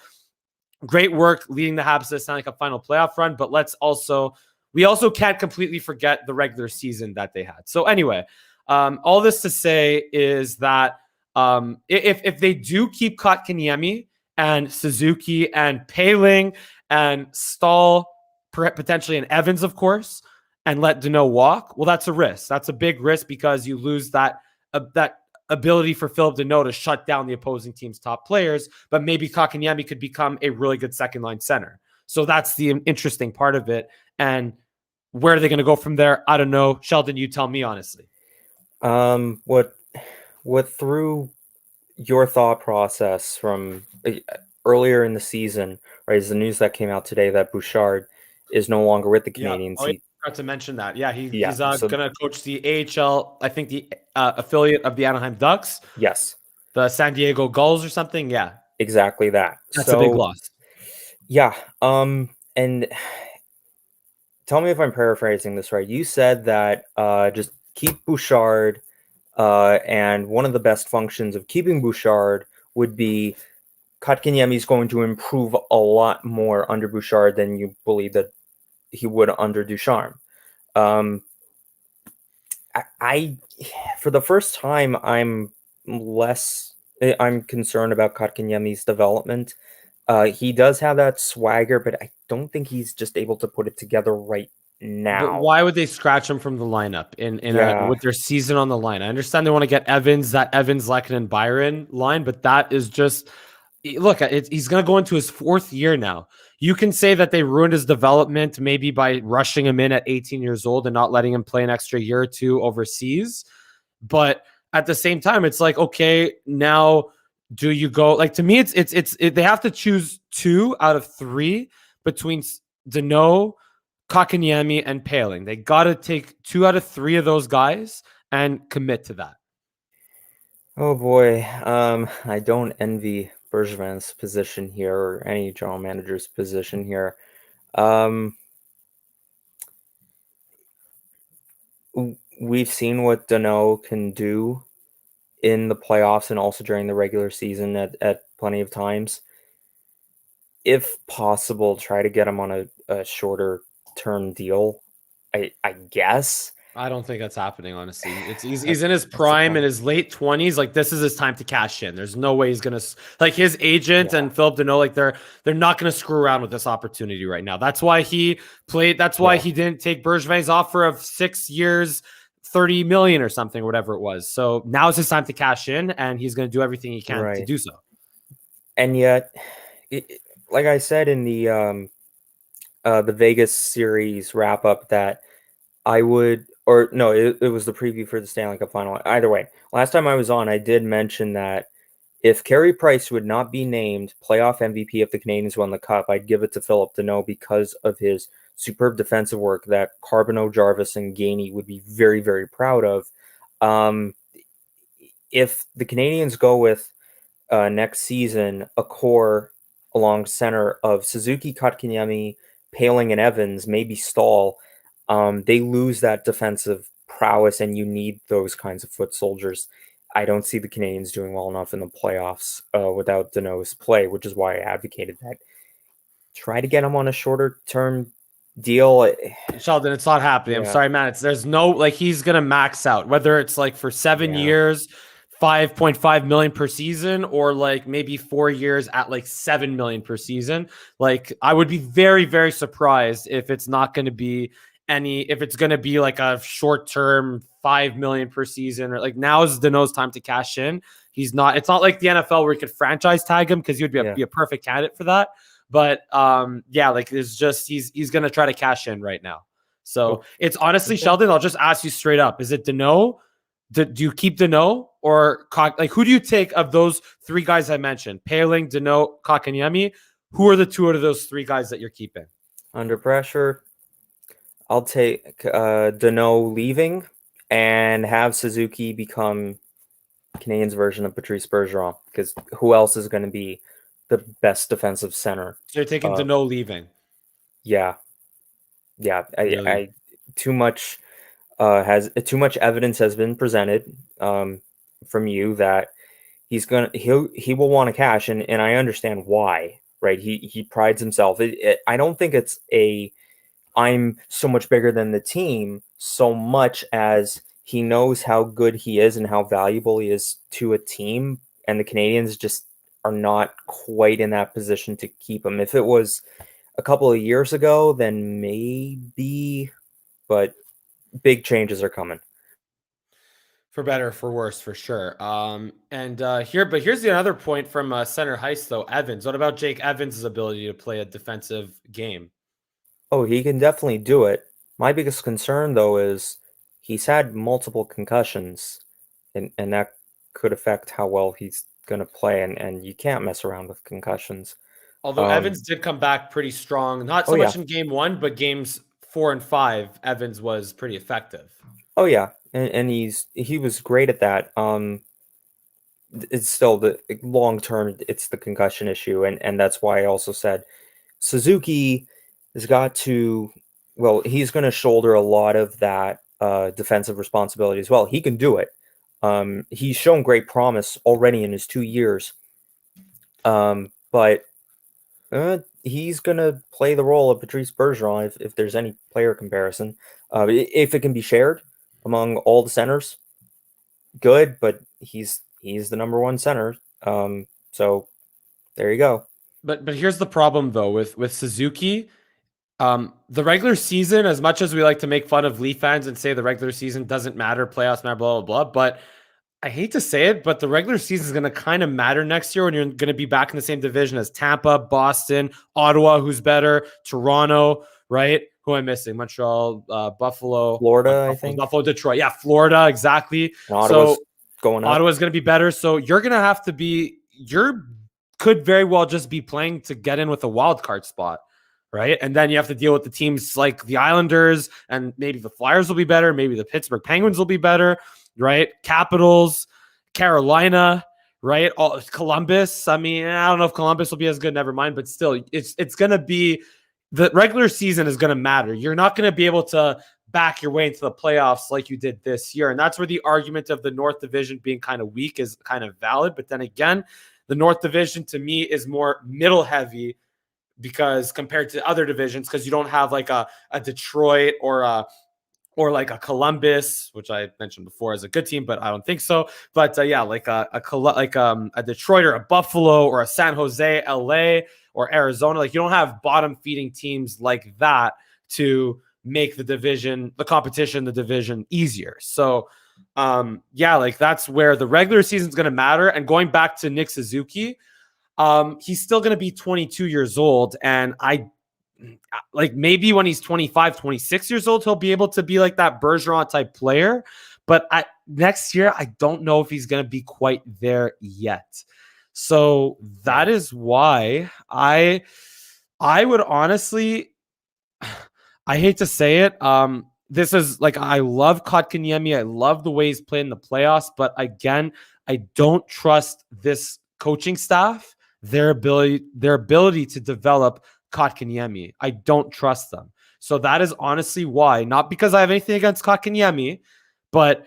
great work leading the Habs to the Stanley Cup Final playoff run. But we also can't completely forget the regular season that they had. So anyway, all this to say is that if they do keep Kotkaniemi and Suzuki and Paling and Staal, potentially and Evans, of course, and let Danault walk, well, that's a risk. That's a big risk, because you lose that ability for Philip Danault to shut down the opposing team's top players. But maybe Kotkaniemi could become a really good second line center. So that's the interesting part of it. And where are they going to go from there? I don't know. Sheldon, you tell me honestly. What through your thought process from earlier in the season, right, is the news that came out today that Bouchard is no longer with the Canadiens. Yeah. I forgot to mention that. Yeah, he's going to coach the AHL, I think the affiliate of the Anaheim Ducks. Yes. The San Diego Gulls or something. Yeah. Exactly that. That's a big loss. Yeah. And tell me if I'm paraphrasing this right. You said that just keep Bouchard, and one of the best functions of keeping Bouchard would be Kotkaniemi is going to improve a lot more under Bouchard than you believe that he would under Ducharme. I for the first time, I'm concerned about Kotkaniemi's development. He does have that swagger, but I don't think he's just able to put it together right now. But why would they scratch him from the lineup with their season on the line? I understand they want to get Evans, Lehkonen, and Byron line, but that is just, look, he's going to go into his 4th year now. You can say that they ruined his development maybe by rushing him in at 18 years old and not letting him play an extra year or two overseas. But at the same time, it's like, okay, now do you go, like, to me, they have to choose 2 out of 3 between Danault, Kotkaniemi, and Paling. They got to take 2 out of 3 of those guys and commit to that. Oh boy, I don't envy Bergevin's position here, or any general manager's position here. We've seen what Danault can do in the playoffs and also during the regular season at plenty of times. If possible, try to get him on a shorter term deal, I guess. I don't think that's happening, honestly. He's in his prime, in his late 20s. Like, this is his time to cash in. There's no way he's gonna, like, his agent and Philip Danault, like, they're not gonna screw around with this opportunity right now. That's why he played. That's why he didn't take Bergevin's offer of 6 years, 30 million or something, or whatever it was. So now is his time to cash in, and he's gonna do everything he can to do so. And yet, like I said in the Vegas series wrap up, that I would. Or no, it was the preview for the Stanley Cup Final. Either way, last time I was on, I did mention that if Carey Price would not be named playoff MVP if the Canadiens won the Cup, I'd give it to Philip Danault because of his superb defensive work that Carbonneau, Jarvis, and Gainey would be very, very proud of. If the Canadiens go with next season a core along center of Suzuki, Kotkaniemi, Paling, and Evans, maybe Staal, they lose that defensive prowess, and you need those kinds of foot soldiers. I don't see the Canadiens doing well enough in the playoffs without Danault's play, which is why I advocated that. Try to get him on a shorter term deal. Sheldon, it's not happening. I'm sorry, man. There's no, like, he's gonna max out, whether it's like for 7 years, 5.5 million per season, or like maybe 4 years at like 7 million per season. Like, I would be very, very surprised if it's not going to be if it's going to be like a short term 5 million per season, or like, now is Danault's time to cash in. It's not like the NFL where you could franchise tag him, because he would be a perfect candidate for that. But like, it's just, he's going to try to cash in right now. So it's honestly, Sheldon, I'll just ask you straight up. Is it Danault, Do you keep Danault or like who do you take of those three guys I mentioned? Paling, Danault, Kotkaniemi. Who are the two out of those three guys that you're keeping? Under pressure, I'll take Danault leaving and have Suzuki become Canadiens' version of Patrice Bergeron, because who else is going to be the best defensive center? So you're taking Danault leaving. Yeah. Really? Too much evidence has been presented from you that he will want to cash, and I understand why. Right? He prides himself. I don't think it's I'm so much bigger than the team, so much as he knows how good he is and how valuable he is to a team, and the Canadiens just are not quite in that position to keep him. If it was a couple of years ago, then maybe, but big changes are coming. For better, for worse, for sure. Here's the other point from Center Heist, though. Evans. What about Jake Evans' ability to play a defensive game? Oh, he can definitely do it. My biggest concern, though, is he's had multiple concussions, and that could affect how well he's going to play, and you can't mess around with concussions. Although Evans did come back pretty strong, not so much in game 1, but games 4 and 5, Evans was pretty effective. Oh yeah, and he was great at that. It's still the long term. It's the concussion issue, and that's why I also said Suzuki has got to. Well, he's going to shoulder a lot of that defensive responsibility as well. He can do it. He's shown great promise already in his 2 years. But he's going to play the role of Patrice Bergeron if there's any player comparison. If it can be shared among all the centers, good, but he's the number one center. So there you go. But here's the problem, though, with Suzuki. The regular season, as much as we like to make fun of Leaf fans and say the regular season doesn't matter, playoffs matter, blah, blah, blah, but I hate to say it, but the regular season is going to kind of matter next year when you're going to be back in the same division as Tampa, Boston, Ottawa, who's better, Toronto, right? Who am I missing? Montreal, Buffalo, Florida, I think. Buffalo, Detroit. Yeah, Florida, exactly. And Ottawa's going up. Ottawa's going to be better. So you're going to have to be, could very well just be playing to get in with a wild card spot, right? And then you have to deal with the teams like the Islanders, and maybe the Flyers will be better. Maybe the Pittsburgh Penguins will be better, right? Capitals, Carolina, right? Columbus. I mean, I don't know if Columbus will be as good. Never mind. But still, it's going to be, the regular season is going to matter. You're not going to be able to back your way into the playoffs like you did this year. And that's where the argument of the North Division being kind of weak is kind of valid. But then again, the North Division to me is more middle heavy, because compared to other divisions, because you don't have like a Detroit or like a Columbus, which I mentioned before as a good team, but I don't think so. But like a Detroit or a Buffalo or a San Jose, LA or Arizona. Like you don't have bottom feeding teams like that to make the division easier. So like that's where the regular season is going to matter. And going back to Nick Suzuki, he's still going to be 22 years old. And maybe when he's 25, 26 years old, he'll be able to be like that Bergeron type player. But next year, I don't know if he's going to be quite there yet. So that is why I would honestly, I hate to say it. This is like, I love Kotkaniemi. I love the way he's played in the playoffs. But again, I don't trust this coaching staff, their ability to develop Kotkaniemi. I don't trust them. So that is honestly why, not because I have anything against Kotkaniemi, but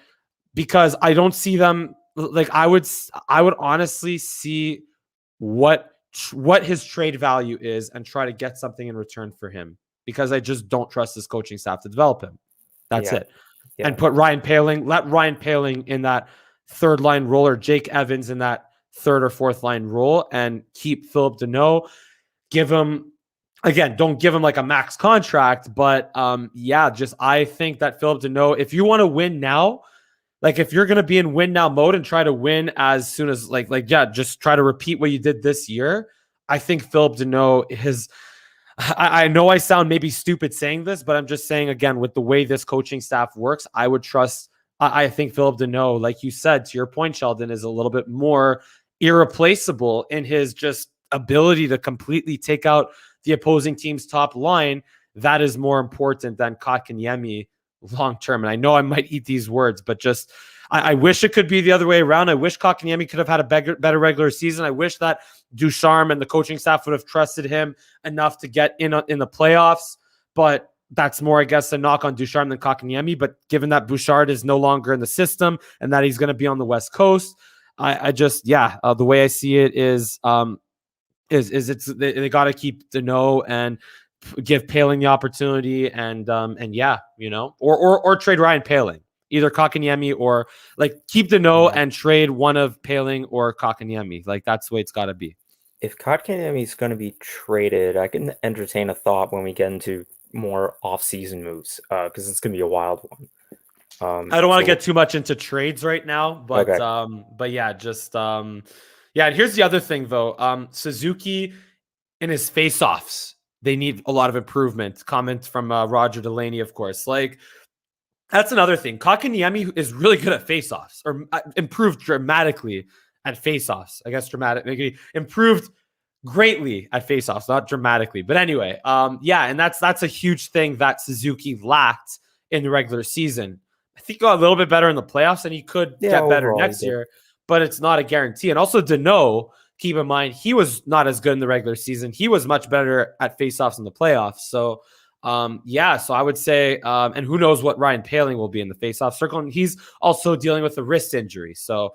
because I don't see them. Like I would honestly see what his trade value is and try to get something in return for him, because I just don't trust this coaching staff to develop him. That's it. Yeah. And let Ryan Paling in that third line role, or Jake Evans in that third or fourth line role, and keep Philip Danault. Don't give him like a max contract, but I think that Philip Danault, if you want to win now, like if you're going to be in win now mode and try to win as soon as just try to repeat what you did this year, I think Philip Danault is, I know I sound maybe stupid saying this, but I'm just saying, again, with the way this coaching staff works, I would trust I think Philip Deneau, like you said, to your point, Sheldon, is a little bit more irreplaceable in his just ability to completely take out the opposing team's top line. That is more important than Kotkaniemi long term. And I know I might eat these words, but just I wish it could be the other way around. I wish Kotkaniemi could have had a better regular season. I wish that Ducharme and the coaching staff would have trusted him enough to get in the playoffs. But that's more, I guess, a knock on Ducharme than Kotkaniemi. But given that Bouchard is no longer in the system and that he's going to be on the West Coast, the way I see it is they got to keep Deneau and give Poehling the opportunity and or trade Ryan Poehling, either Kotkaniemi or like keep Deneau and trade one of Poehling or Kotkaniemi. Like that's the way it's got to be. If Kotkaniemi is going to be traded, I can entertain a thought when we get into more off-season moves because it's going to be a wild one. I don't want to get too much into trades right now, but okay. But yeah, just And here's the other thing though. Suzuki in his face-offs, they need a lot of improvement. Comment from Roger Delaney, of course. Like that's another thing. Kotkaniemi is really good at face-offs, or improved dramatically at face-offs. I guess dramatically improved greatly at face-offs, not dramatically. But anyway, and that's a huge thing that Suzuki lacked in the regular season. I think he got a little bit better in the playoffs, and he could get better next year, but it's not a guarantee. And also Deneau, keep in mind, he was not as good in the regular season. He was much better at faceoffs in the playoffs. So, so I would say, and who knows what Ryan Poehling will be in the faceoff circle. And he's also dealing with a wrist injury. So,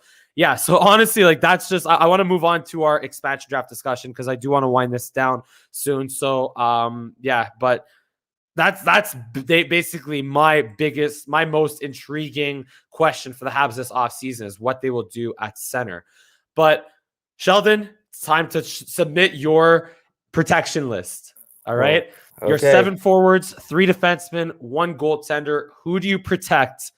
so honestly, like that's just, I want to move on to our expansion draft discussion because I do want to wind this down soon. So, but that's basically my most intriguing question for the Habs this offseason is what they will do at center. But Sheldon, it's time to submit your protection list. All right. Okay. Your 7 forwards, 3 defensemen, 1 goaltender. Who do you protect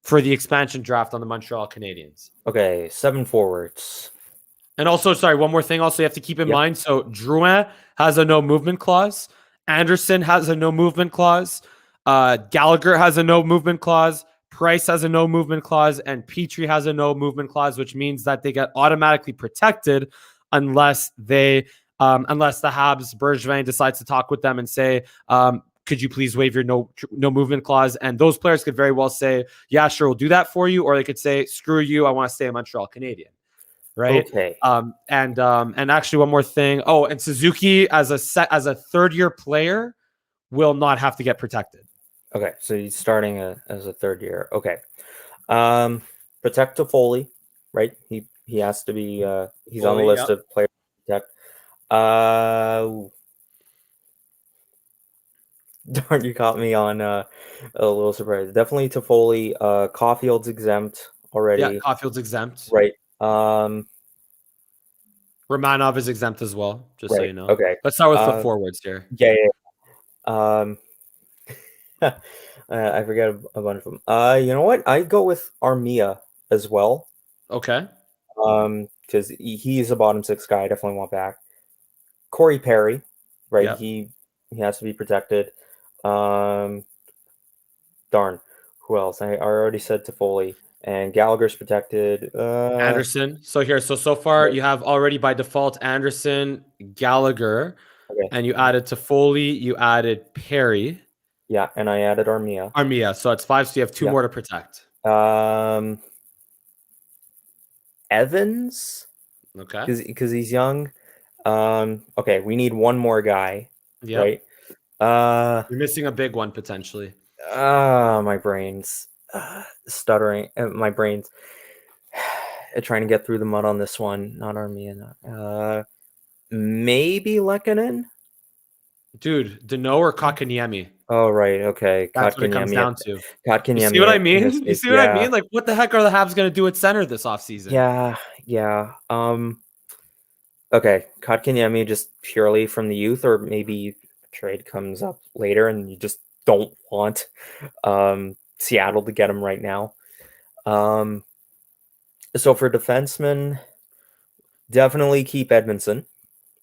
for the expansion draft on the Montreal Canadiens? Okay, 7 forwards. And also, one more thing also you have to keep in mind. So Drouin has a no movement clause. Anderson has a no movement clause. Gallagher has a no movement clause. Price has a no movement clause, and Petrie has a no movement clause, which means that they get automatically protected unless the Habs Bergevin decides to talk with them and say, could you please waive your no movement clause? And those players could very well say, yeah, sure, we'll do that for you. Or they could say, screw you, I want to stay a Montreal Canadian. Right. Okay. And actually one more thing. Oh, and Suzuki as a 3rd-year player will not have to get protected. Okay, so he's starting as a 3rd year. Okay. Protect Toffoli, right? He has to be he's Toffoli, on the list of players to protect. Darn, you caught me on a little surprise. Definitely Toffoli. Caulfield's exempt already. Yeah, Caulfield's exempt. Right. Romanov is exempt as well, just so you know. Okay. Let's start with the forwards here. Yeah. I forget a bunch of them. You know what? I go with Armia as well. Okay. Because he's a bottom 6 guy. I definitely want back. Corey Perry, right? Yep. He has to be protected. Darn. Who else? I already said Toffoli. And Gallagher's protected. Anderson. So far you have already by default Anderson, Gallagher, and you added Toffoli, you added Perry. Yeah, and I added Armia. So it's 5, so you have 2 more to protect. Evans. Okay. Because he's young. Okay, we need 1 more guy. Yep. Right? You're missing a big one potentially. My brain's stuttering. My brain's trying to get through the mud on this one. Not Armia. Maybe Lehkonen? Dude, Deneau or Kotkaniemi? Oh, right. Okay. That's what it comes down to. Kotkaniemi. You see what I mean? You see what I mean? Like, what the heck are the Habs going to do at center this offseason? Yeah. Okay. Kotkaniemi just purely from the youth, or maybe trade comes up later and you just don't want Seattle to get him right now. So for defensemen, definitely keep Edmondson.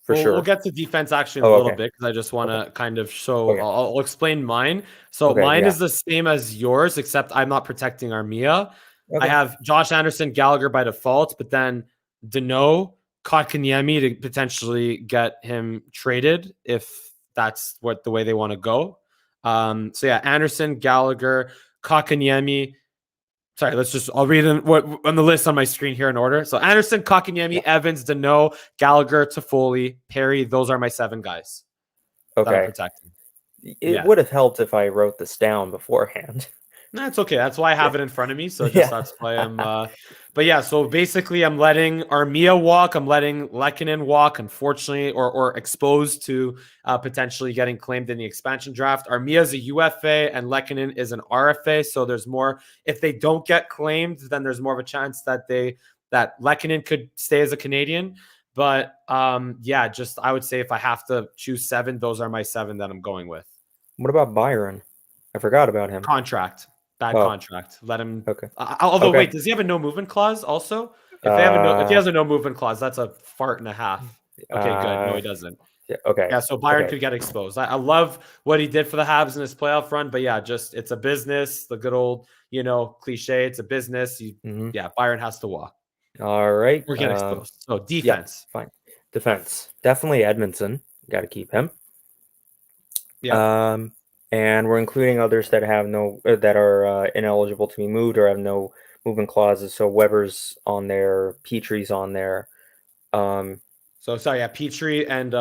for We'll sure. get to defense actually in a Oh, little okay. bit because I just want Okay. to kind of show. Okay. I'll explain mine. So Okay. mine Yeah. is the same as yours, except I'm not protecting Armia. I Okay. have Josh Anderson, Gallagher by default, but then Danault, Kotkaniemi to potentially get him traded if that's what the way they want to go. So yeah, Anderson, Gallagher, Kotkaniemi. Sorry, I'll read what on the list on my screen here in order. So Anderson, Kotkaniemi, Yeah. Evans, Danault, Gallagher, Toffoli, Perry. Those are my 7 guys that I'm Okay. protecting. It Yeah. would have helped if I wrote this down beforehand. That's okay. That's why I Yeah. have it in front of me. So just Yeah. that's why I'm. But yeah. So basically, I'm letting Armia walk. I'm letting Lehkonen walk. Unfortunately, or exposed to potentially getting claimed in the expansion draft. Armia is a UFA and Lehkonen is an RFA. So there's more. If they don't get claimed, then there's more of a chance that Lehkonen could stay as a Canadian. But yeah, just I would say if I have to choose 7, those are my 7 that I'm going with. What about Byron? I forgot about him. Contract. Bad Oh, contract. Let him. okay. Although, Okay. wait, does he have a no movement clause also? If he Uh, has a no movement clause, that's a fart and a half. Okay, good. No, uh, he doesn't. yeah, okay. Yeah, so Byron Okay. could get exposed. I love what he did for the Habs in his playoff run, but yeah, just it's a business. The good old, cliche. It's a business. Mm-hmm. Yeah, Byron has to walk All right. or get exposed. So Yeah, defense. fine. Defense. Definitely Edmondson. Got to keep him. Yeah. And we're including others that have that are ineligible to be moved or have no movement clauses. So Weber's on there, Petrie's on there. So sorry, yeah, Petrie and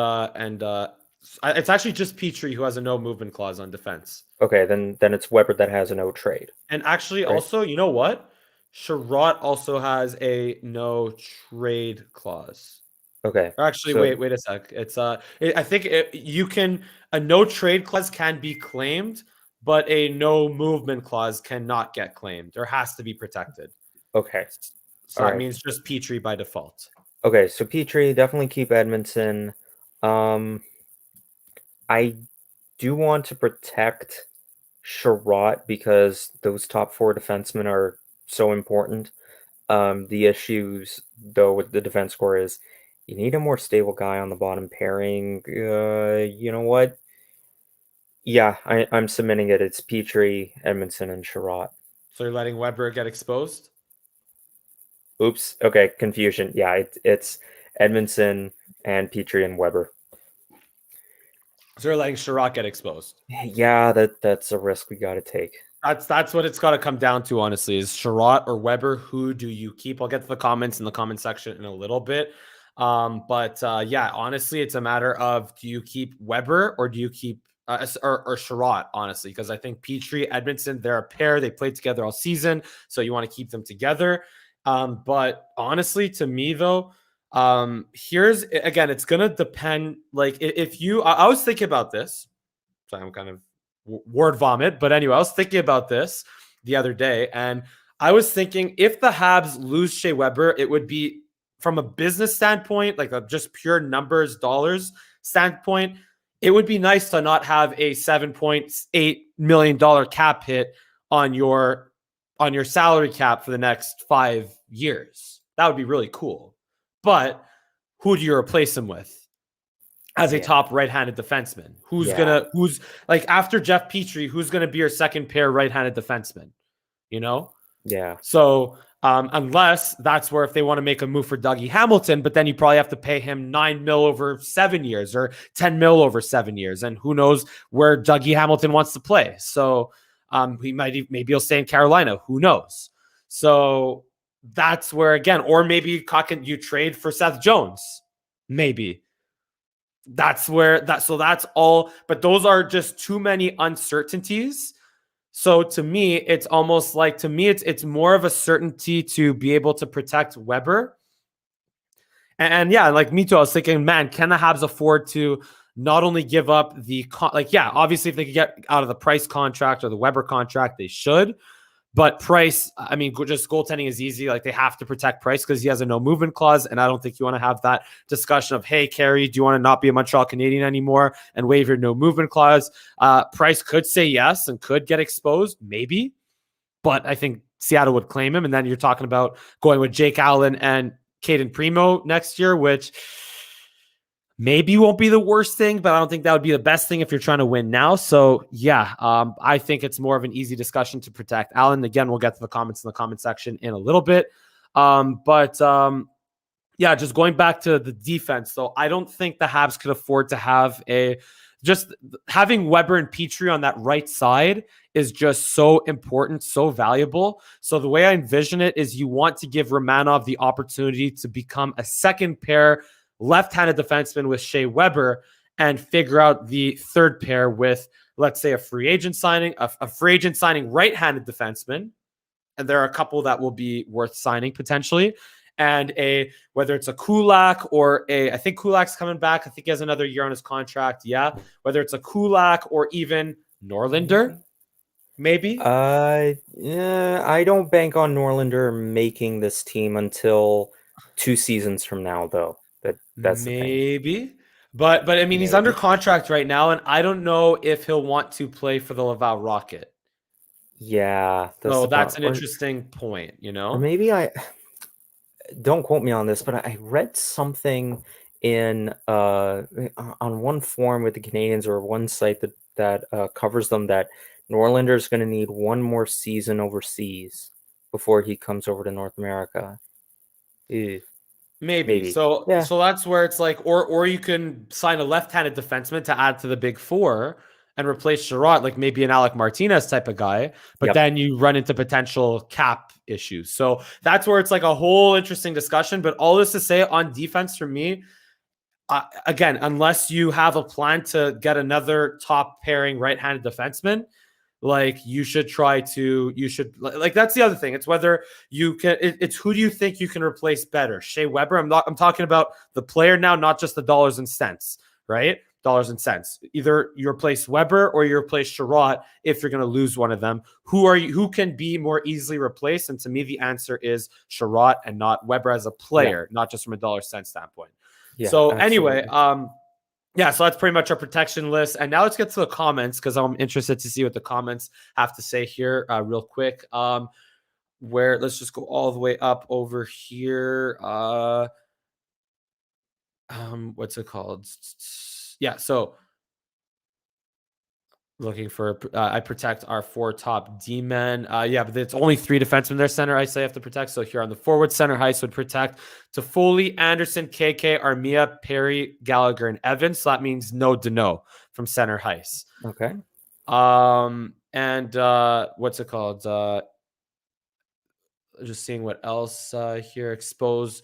it's actually just Petrie who has a no movement clause on defense. Okay, then it's Weber that has a no trade. And actually, right? also, you know what? Sherratt also has a no trade clause. Okay. Or actually, So wait a sec. It's I think a no trade clause can be claimed, but a no movement clause cannot get claimed or has to be protected. okay. So All that right. means just Petrie by default. Okay, so Petrie, definitely keep Edmondson. I do want to protect Sherratt because those top 4 defensemen are so important. The issues, though, with the defense core is you need a more stable guy on the bottom pairing. You know what? Yeah, I'm submitting it. It's Petrie, Edmondson, and Sherratt. So you're letting Weber get exposed? Oops. Okay, confusion. Yeah, it's Edmondson and Petrie and Weber. So you're letting Sherratt get exposed? Yeah, that's a risk we got to take. That's what it's got to come down to, honestly, is Sherratt or Weber. Who do you keep? I'll get to the comments in the comment section in a little bit. But yeah, honestly, it's a matter of do you keep Weber or do you keep or Sherratt, honestly, because I think Petrie, Edmondson, they're a pair. They played together all season, so you want to keep them together. But honestly, to me though, here's again, it's gonna depend. Like if you, I was thinking about this. So I'm kind of word vomit. But anyway, I was thinking about this the other day, and I was thinking if the Habs lose Shea Weber, it would be from a business standpoint, like a just pure numbers, dollars standpoint. It would be nice to not have a $7.8 million cap hit on your salary cap for the next 5 years. That would be really cool. But who do you replace him with? As a top right-handed defenseman, who's like after Jeff Petrie, who's gonna be your second pair right-handed defenseman? Yeah. So unless that's where if they want to make a move for Dougie Hamilton, but then you probably have to pay him $9 million over 7 years or $10 million over 7 years, and who knows where Dougie Hamilton wants to play? So maybe he'll stay in Carolina. Who knows? So that's where again, or maybe you trade for Seth Jones, maybe. That's all, but those are just too many uncertainties. So to me, it's almost like it's more of a certainty to be able to protect Weber. And yeah, like me too, I was thinking, man, can the Habs afford to not only give up obviously if they could get out of the Price contract or the Weber contract, they should. But Price, I mean, just goaltending is easy. Like they have to protect Price because he has a no movement clause. And I don't think you want to have that discussion of, hey, Carey, do you want to not be a Montreal Canadian anymore and waive your no movement clause? Price could say yes and could get exposed, maybe. But I think Seattle would claim him. And then you're talking about going with Jake Allen and Caden Primo next year, which maybe won't be the worst thing, but I don't think that would be the best thing if you're trying to win now. So yeah, I think it's more of an easy discussion to protect Allen. Again, we'll get to the comments in the comment section in a little bit. Yeah, just going back to the defense, though, I don't think the Habs could afford to have just having Weber and Petrie on that right side is just so important, so valuable. So the way I envision it is you want to give Romanov the opportunity to become a second pair left-handed defenseman with Shea Weber and figure out the third pair with, let's say, a free agent signing right-handed defenseman. And there are a couple that will be worth signing potentially. And whether it's a Kulak or I think Kulak's coming back. I think he has another year on his contract. Yeah. Whether it's a Kulak or even Norlinder, maybe. Yeah, I don't bank on Norlinder making this team until 2 seasons from now, though. That's maybe. the thing. But I mean, he's under contract right now, and I don't know if he'll want to play for the Laval Rocket. Yeah. So that's an interesting point, you know? Or maybe don't quote me on this, but I read something in on one forum with the Canadiens or one site that covers them that Norlinder is going to need one more season overseas before he comes over to North America. Maybe. So that's where it's like, or you can sign a left-handed defenseman to add to the big four and replace Sherratt, like maybe an Alec Martinez type of guy, but then you run into potential cap issues. So that's where it's like a whole interesting discussion. But all this to say on defense for me, again, unless you have a plan to get another top pairing right-handed defenseman, like that's the other thing. It's whether you can, it's who do you think you can replace better? Shea Weber. I'm talking about the player now, not just the dollars and cents, right? Dollars and cents. Either you replace Weber or you replace Sherratt if you're going to lose one of them. Who can be more easily replaced? And to me, the answer is Sherratt and not Weber as a player, not just from a dollar cent standpoint. Yeah, so absolutely. Anyway, so that's pretty much our protection list. And now let's get to the comments because I'm interested to see what the comments have to say here real quick. Let's just go all the way up over here. What's it called? Yeah, so looking for I protect our 4 top D-men. But it's only 3 defensemen there, center ice I have to protect. So here on the forward, center ice would protect Toffoli, Anderson, KK, Armia, Perry, Gallagher, and Evans. So that means no Dano from center ice. Okay. And what's it called? Just seeing what else here. Expose.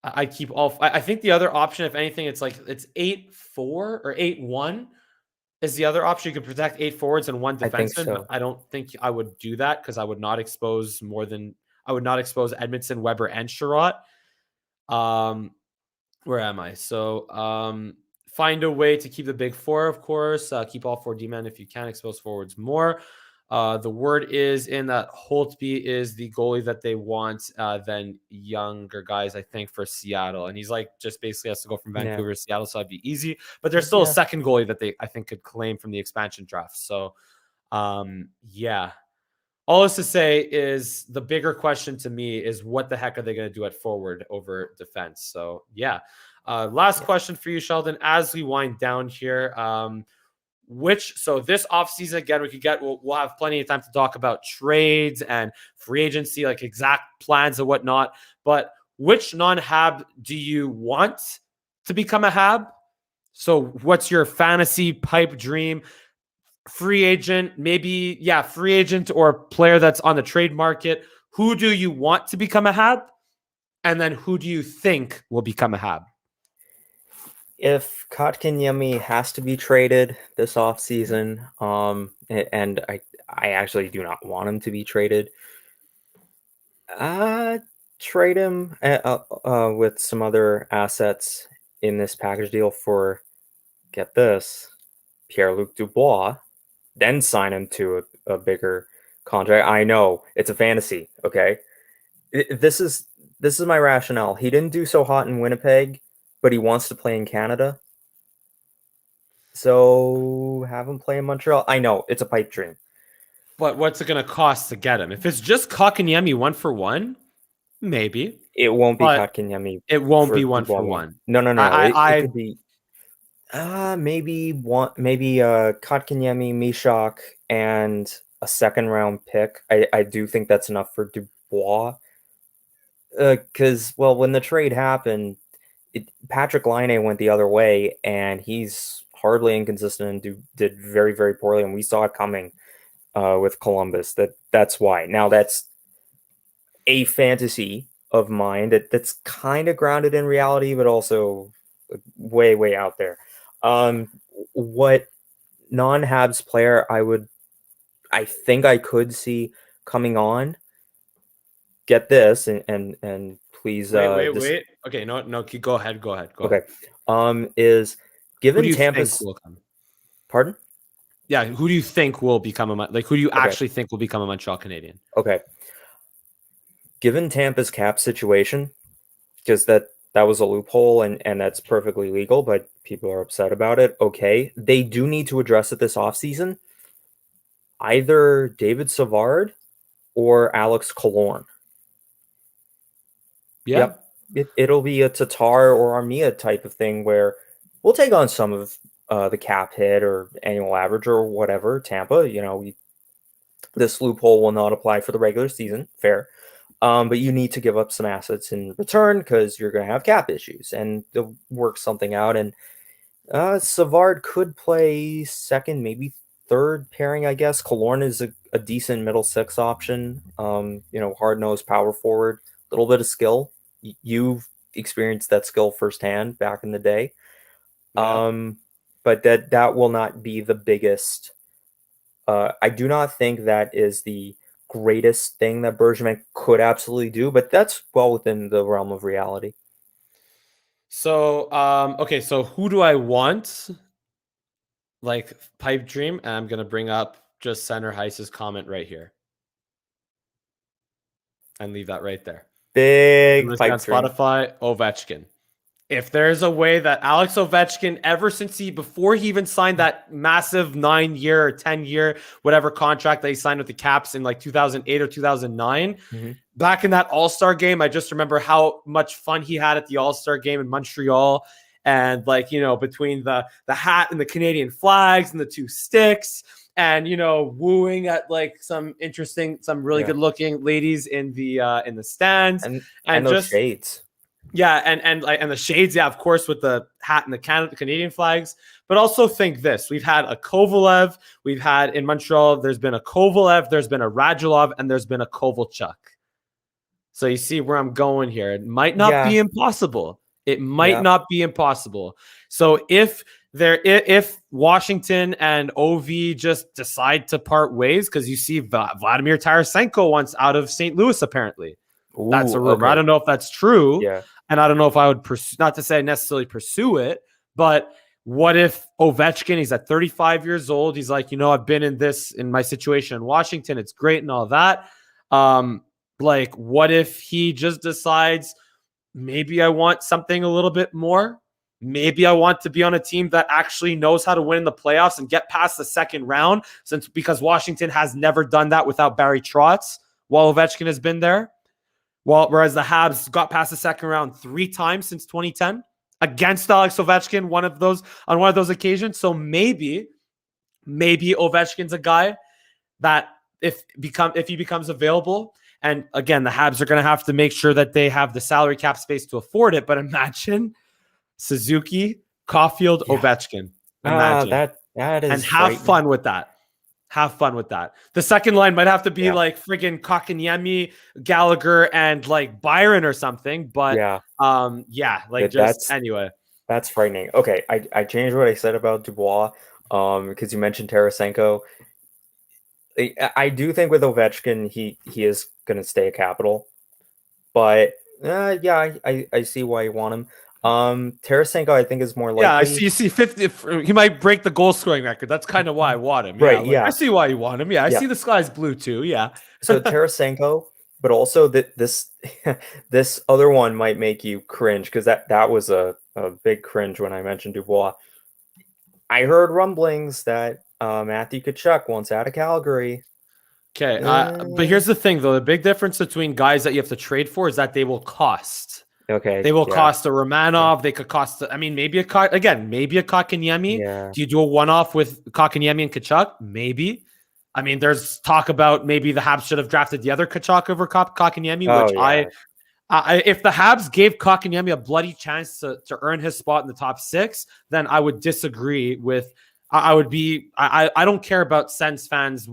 I keep all. I think the other option, if anything, it's 8-4 or 8-1 is the other option. You could protect 8 forwards and 1 defenseman. So. But I don't think I would do that because I would not expose Edmondson, Weber, and Sherratt. Where am I? So find a way to keep the big 4, of course. Keep all 4 D-men if you can. Expose forwards more. The word is in that Holtby is the goalie that they want than younger guys, I think, for Seattle. And he's just basically has to go from Vancouver to Seattle, so that'd be easy. But there's still a second goalie that I think could claim from the expansion draft. So, all this to say is the bigger question to me is what the heck are they going to do at forward over defense? So, last question for you, Sheldon, as we wind down here. So this offseason, again, we'll have plenty of time to talk about trades and free agency, like exact plans and whatnot. But which non-Hab do you want to become a Hab? So what's your fantasy pipe dream? Free agent, maybe, free agent or a player that's on the trade market. Who do you want to become a Hab? And then who do you think will become a Hab? If Kotkaniemi has to be traded this offseason, and I actually do not want him to be traded, trade him with some other assets in this package deal for, get this, Pierre-Luc Dubois, then sign him to a bigger contract. I know it's a fantasy, okay? This is my rationale. He didn't do so hot in Winnipeg, but he wants to play in Canada. So have him play in Montreal. I know, it's a pipe dream. But what's it going to cost to get him? If it's just Kotkaniemi 1-for-1, maybe. It won't be Kotkaniemi. It won't be 1-for-1. No. It could be maybe Kotkaniemi, Mishak, and a second round pick. I do think that's enough for Dubois. Because well, when the trade happened, Patrick Laine went the other way, and he's hardly inconsistent and did very very poorly, and we saw it coming with Columbus. That's why. Now that's a fantasy of mine that's kind of grounded in reality, but also way way out there. Um, what non-Habs player I think I could see coming on. Get this and please Wait. Okay, no. Go ahead. Go ahead. Go okay. ahead. Is Who do given you think Tampa's will come? pardon? Yeah, who do you think will become like? Who do you Okay. actually think will become a Montreal Canadian? Okay. Given Tampa's cap situation, because that was a loophole and that's perfectly legal, but people are upset about it. Okay. They do need to address it this offseason. Either David Savard or Alex Killorn. Yeah. Yep. It'll be a Tatar or Armia type of thing where we'll take on some of the cap hit or annual average or whatever. Tampa, this loophole will not apply for the regular season. Fair. But you need to give up some assets in return because you're going to have cap issues and they'll work something out. And Savard could play second, maybe third pairing, I guess. Killorn is a decent middle six option. Hard nosed power forward, a little bit of skill. You've experienced that skill firsthand back in the day. Yeah. But that will not be the biggest. I do not think that is the greatest thing that Bergevin could absolutely do, but that's well within the realm of reality. So, okay. So, who do I want? Like pipe dream, and I'm gonna bring up just Center Heiss's comment right here and leave that right there. I'm Big gonna say on pipe dream. Spotify, Ovechkin. If there's a way that Alex Ovechkin, before he even signed that massive 9-year or 10-year, whatever contract that he signed with the Caps in like 2008 or 2009, back in that All-Star game, I just remember how much fun he had at the All-Star game in Montreal. And between the hat and the Canadian flags and the two sticks and, wooing at like some really good looking ladies in the stands and those just, shades. yeah, and the shades, yeah, of course, with the hat and the Canadian flags. But also think this: we've had a Kovalev, we've had in Montreal. There's been a Kovalev, there's been a Radulov, and there's been a Kovalchuk. So you see where I'm going here. It might not be impossible. It might not be impossible. So if Washington and OV just decide to part ways, because you see Vladimir Tarasenko wants out of St. Louis, apparently. Ooh, that's a rumor. okay. I don't know if that's true. Yeah. And I don't know if I would pursue, not to say I necessarily pursue it, but what if Ovechkin, he's at 35 years old. He's like, I've been in my situation in Washington. It's great and all that. Like, what if he just decides, maybe I want something a little bit more? Maybe I want to be on a team that actually knows how to win in the playoffs and get past the second round, because Washington has never done that without Barry Trotz while Ovechkin has been there. Whereas the Habs got past the second round 3 times since 2010 against Alex Ovechkin, on one of those occasions. So maybe Ovechkin's a guy that if he becomes available, and again, the Habs are going to have to make sure that they have the salary cap space to afford it. But imagine Suzuki, Caulfield, Ovechkin. Imagine that is and have fun with that. Have fun with that. The second line might have to be like friggin' Kotkaniemi, Gallagher, and like Byron or something. But anyway. That's frightening. Okay, I changed what I said about Dubois because you mentioned Tarasenko. I do think with Ovechkin, he is going to stay a Capital. But I see why you want him. Tarasenko, I think, is more likely. Yeah, I see. You see, 50. He might break the goal scoring record. That's kind of why I want him. Right? I see why you want him. Yeah, I see the sky's blue too. Yeah. So Tarasenko, but also this this other one might make you cringe because that was a big cringe when I mentioned Dubois. I heard rumblings that Matthew Tkachuk wants out of Calgary. Okay, but here's the thing, though. The big difference between guys that you have to trade for is that they will cost. Okay. They will Yeah. cost a Romanov. They could cost, I mean, maybe maybe a Kotkaniemi. Yeah. Do you do a one-off with Kotkaniemi and Kachuk? Maybe. I mean, there's talk about maybe the Habs should have drafted the other Kachuk over Kotkaniemi, Oh which yeah. if the Habs gave Kotkaniemi a bloody chance to earn his spot in the top 6, then I would disagree with. I would be. I don't care about Sens fans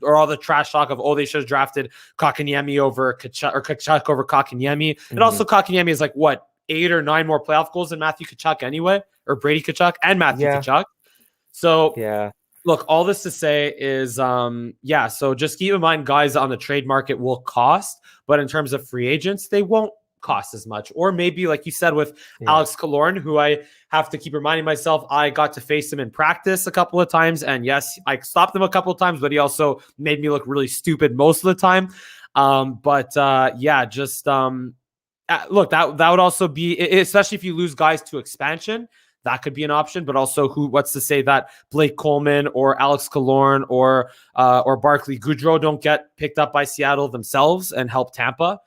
or all the trash talk of they should have drafted Kotkaniemi over Kachuk or Kachuk over Kotkaniemi. And Hmm. also Kotkaniemi is like what 8 or 9 more playoff goals than Matthew Kachuk anyway, or Brady Kachuk and Matthew Yeah. Kachuk. So Yeah. look, all this to say is, so just keep in mind, guys on the trade market will cost, but in terms of free agents, they won't cost as much. Or maybe, like you said, with Yeah. Alex Killorn, who I have to keep reminding myself, I got to face him in practice a couple of times. And yes, I stopped him a couple of times, but he also made me look really stupid most of the time. Look, that would also be, especially if you lose guys to expansion, that could be an option. But also, what's to say that Blake Coleman or Alex Killorn or Barclay Goodrow don't get picked up by Seattle themselves and help Tampa?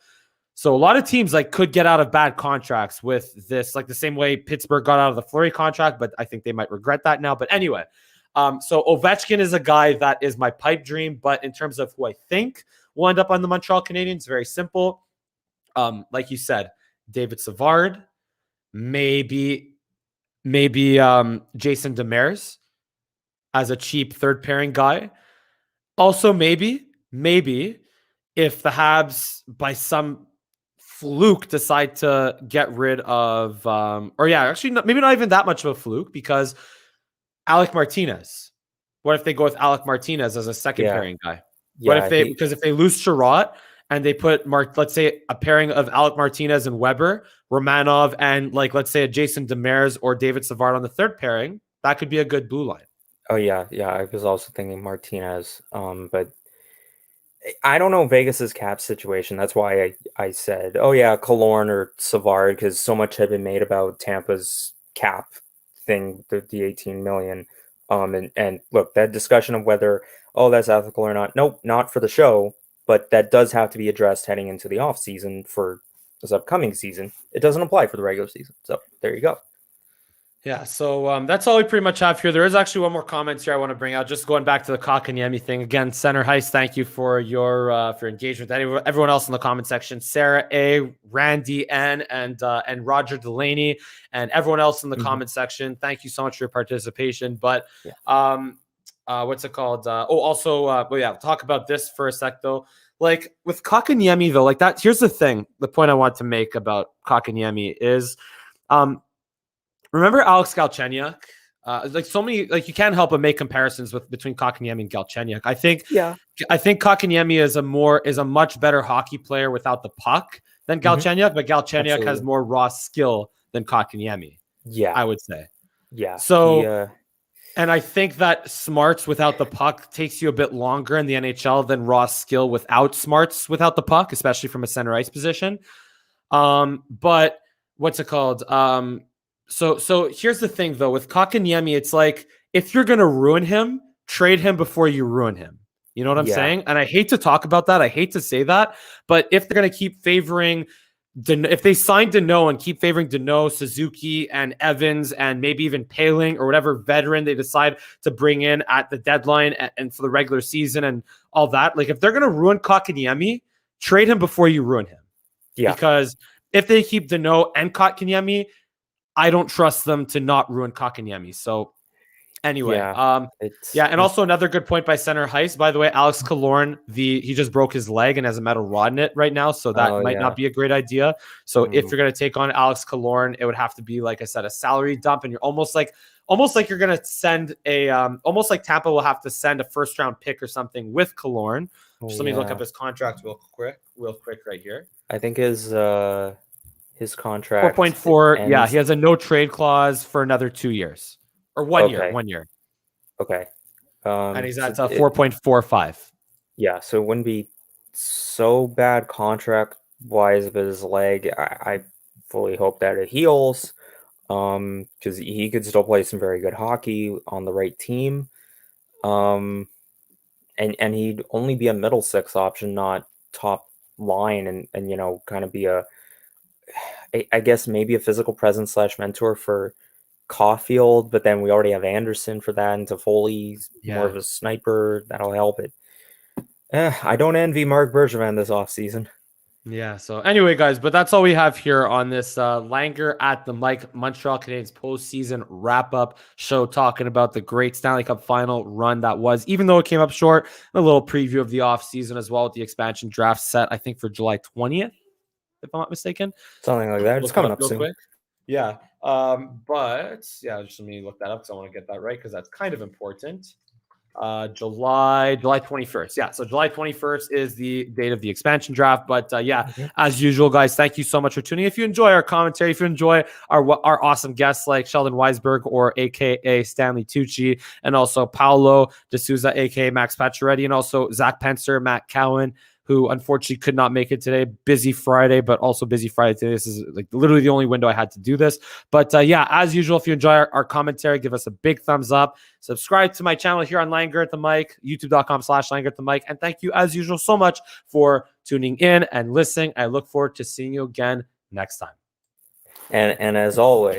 So a lot of teams could get out of bad contracts with this, like the same way Pittsburgh got out of the Fleury contract, but I think they might regret that now. But anyway, so Ovechkin is a guy that is my pipe dream. But in terms of who I think will end up on the Montreal Canadiens, very simple. Like you said, David Savard, maybe Jason Demers as a cheap third pairing guy. Also, maybe if the Habs by some fluke decide to get rid of, maybe not even that much of a fluke, because Alec Martinez. What if they go with Alec Martinez as a second pairing guy? What if because if they lose Sherratt and they put let's say a pairing of Alec Martinez and Weber, Romanov, and let's say a Jason Demers or David Savard on the third pairing, that could be a good blue line. Oh yeah. I was also thinking Martinez. But I don't know Vegas's cap situation. That's why I said, oh yeah, Killorn or Savard, because so much had been made about Tampa's cap thing, the 18 million. And look, that discussion of whether that's ethical or not. Nope, not for the show, but that does have to be addressed heading into the off season for this upcoming season. It doesn't apply for the regular season. So there you go. Yeah, so that's all we pretty much have here. There is actually one more comment here I want to bring out. Just going back to the Kotkaniemi thing again. Center Heist, thank you for your for engagement. Everyone else in the comment section, Sarah A, Randy N, and Roger Delaney, and everyone else in the comment section. Thank you so much for your participation. But what's it called? Talk about this for a sec though. Like with Kotkaniemi though, like that. Here's the thing. The point I want to make about Kotkaniemi is, remember Alex Galchenyuk? You can't help but make comparisons between Kotkaniemi and Galchenyuk. I think Kotkaniemi is a much better hockey player without the puck than Galchenyuk, but Galchenyuk has more raw skill than Kotkaniemi. Yeah, I would say. Yeah. So, and I think that smarts without the puck takes you a bit longer in the NHL than raw skill without smarts without the puck, especially from a center ice position. But what's it called? So here's the thing, though. With Kotkaniemi, it's like, if you're going to ruin him, trade him before you ruin him. You know what I'm saying? And I hate to talk about that. I hate to say that. But if they're going to keep favoring, if they sign Deneau and keep favoring Deneau, Suzuki, and Evans, and maybe even Paling or whatever veteran they decide to bring in at the deadline and for the regular season and all that, if they're going to ruin Kotkaniemi, trade him before you ruin him. Yeah. Because if they keep Deneau and Kotkaniemi, I don't trust them to not ruin Kotkaniemi. So anyway, and also another good point by Center Heist. By the way, Alex Killorn, he just broke his leg and has a metal rod in it right now, so that might not be a great idea. So if you're going to take on Alex Killorn, it would have to be, like I said, a salary dump, and you're almost like you're going to send almost like Tampa will have to send a first round pick or something with Killorn. Just let me look up his contract real quick right here. I think his contract 4.4. Yeah, he has a no trade clause for another 2 years or 1 year. 1 year. Okay. And he's at 4.45. Yeah, so it wouldn't be so bad contract wise of his leg. I fully hope that it heals, because he could still play some very good hockey on the right team. And he'd only be a middle six option, not top line, and kind of be I guess maybe a physical presence / mentor for Caulfield, but then we already have Anderson for that, and Toffoli's more of a sniper. That'll help it. I don't envy Marc Bergevin this offseason. Yeah. So anyway, guys, but that's all we have here on this Langer at the Mic Montreal Canadiens postseason wrap-up show, talking about the great Stanley Cup Final run that was, even though it came up short. A little preview of the offseason as well, with the expansion draft set, I think, for July 20th, if I'm not mistaken. Something like that. It's coming up soon. Quick. Yeah. But yeah, just let me look that up because I want to get that right, because that's kind of important. July 21st. Yeah, so July 21st is the date of the expansion draft. But as usual, guys, thank you so much for tuning in. If you enjoy our commentary, if you enjoy our awesome guests like Sheldon Wiseberg, or aka Stanley Tucci, and also Paolo D'Souza, aka Max Pacioretty, and also Zach Pencer, Matt Cowan, who unfortunately could not make it today. Busy Friday, but also busy Friday today. This is like literally the only window I had to do this. But as usual, if you enjoy our commentary, give us a big thumbs up. Subscribe to my channel here on Langer at the Mic, youtube.com/Langer at the Mic. And thank you, as usual, so much for tuning in and listening. I look forward to seeing you again next time. And as always,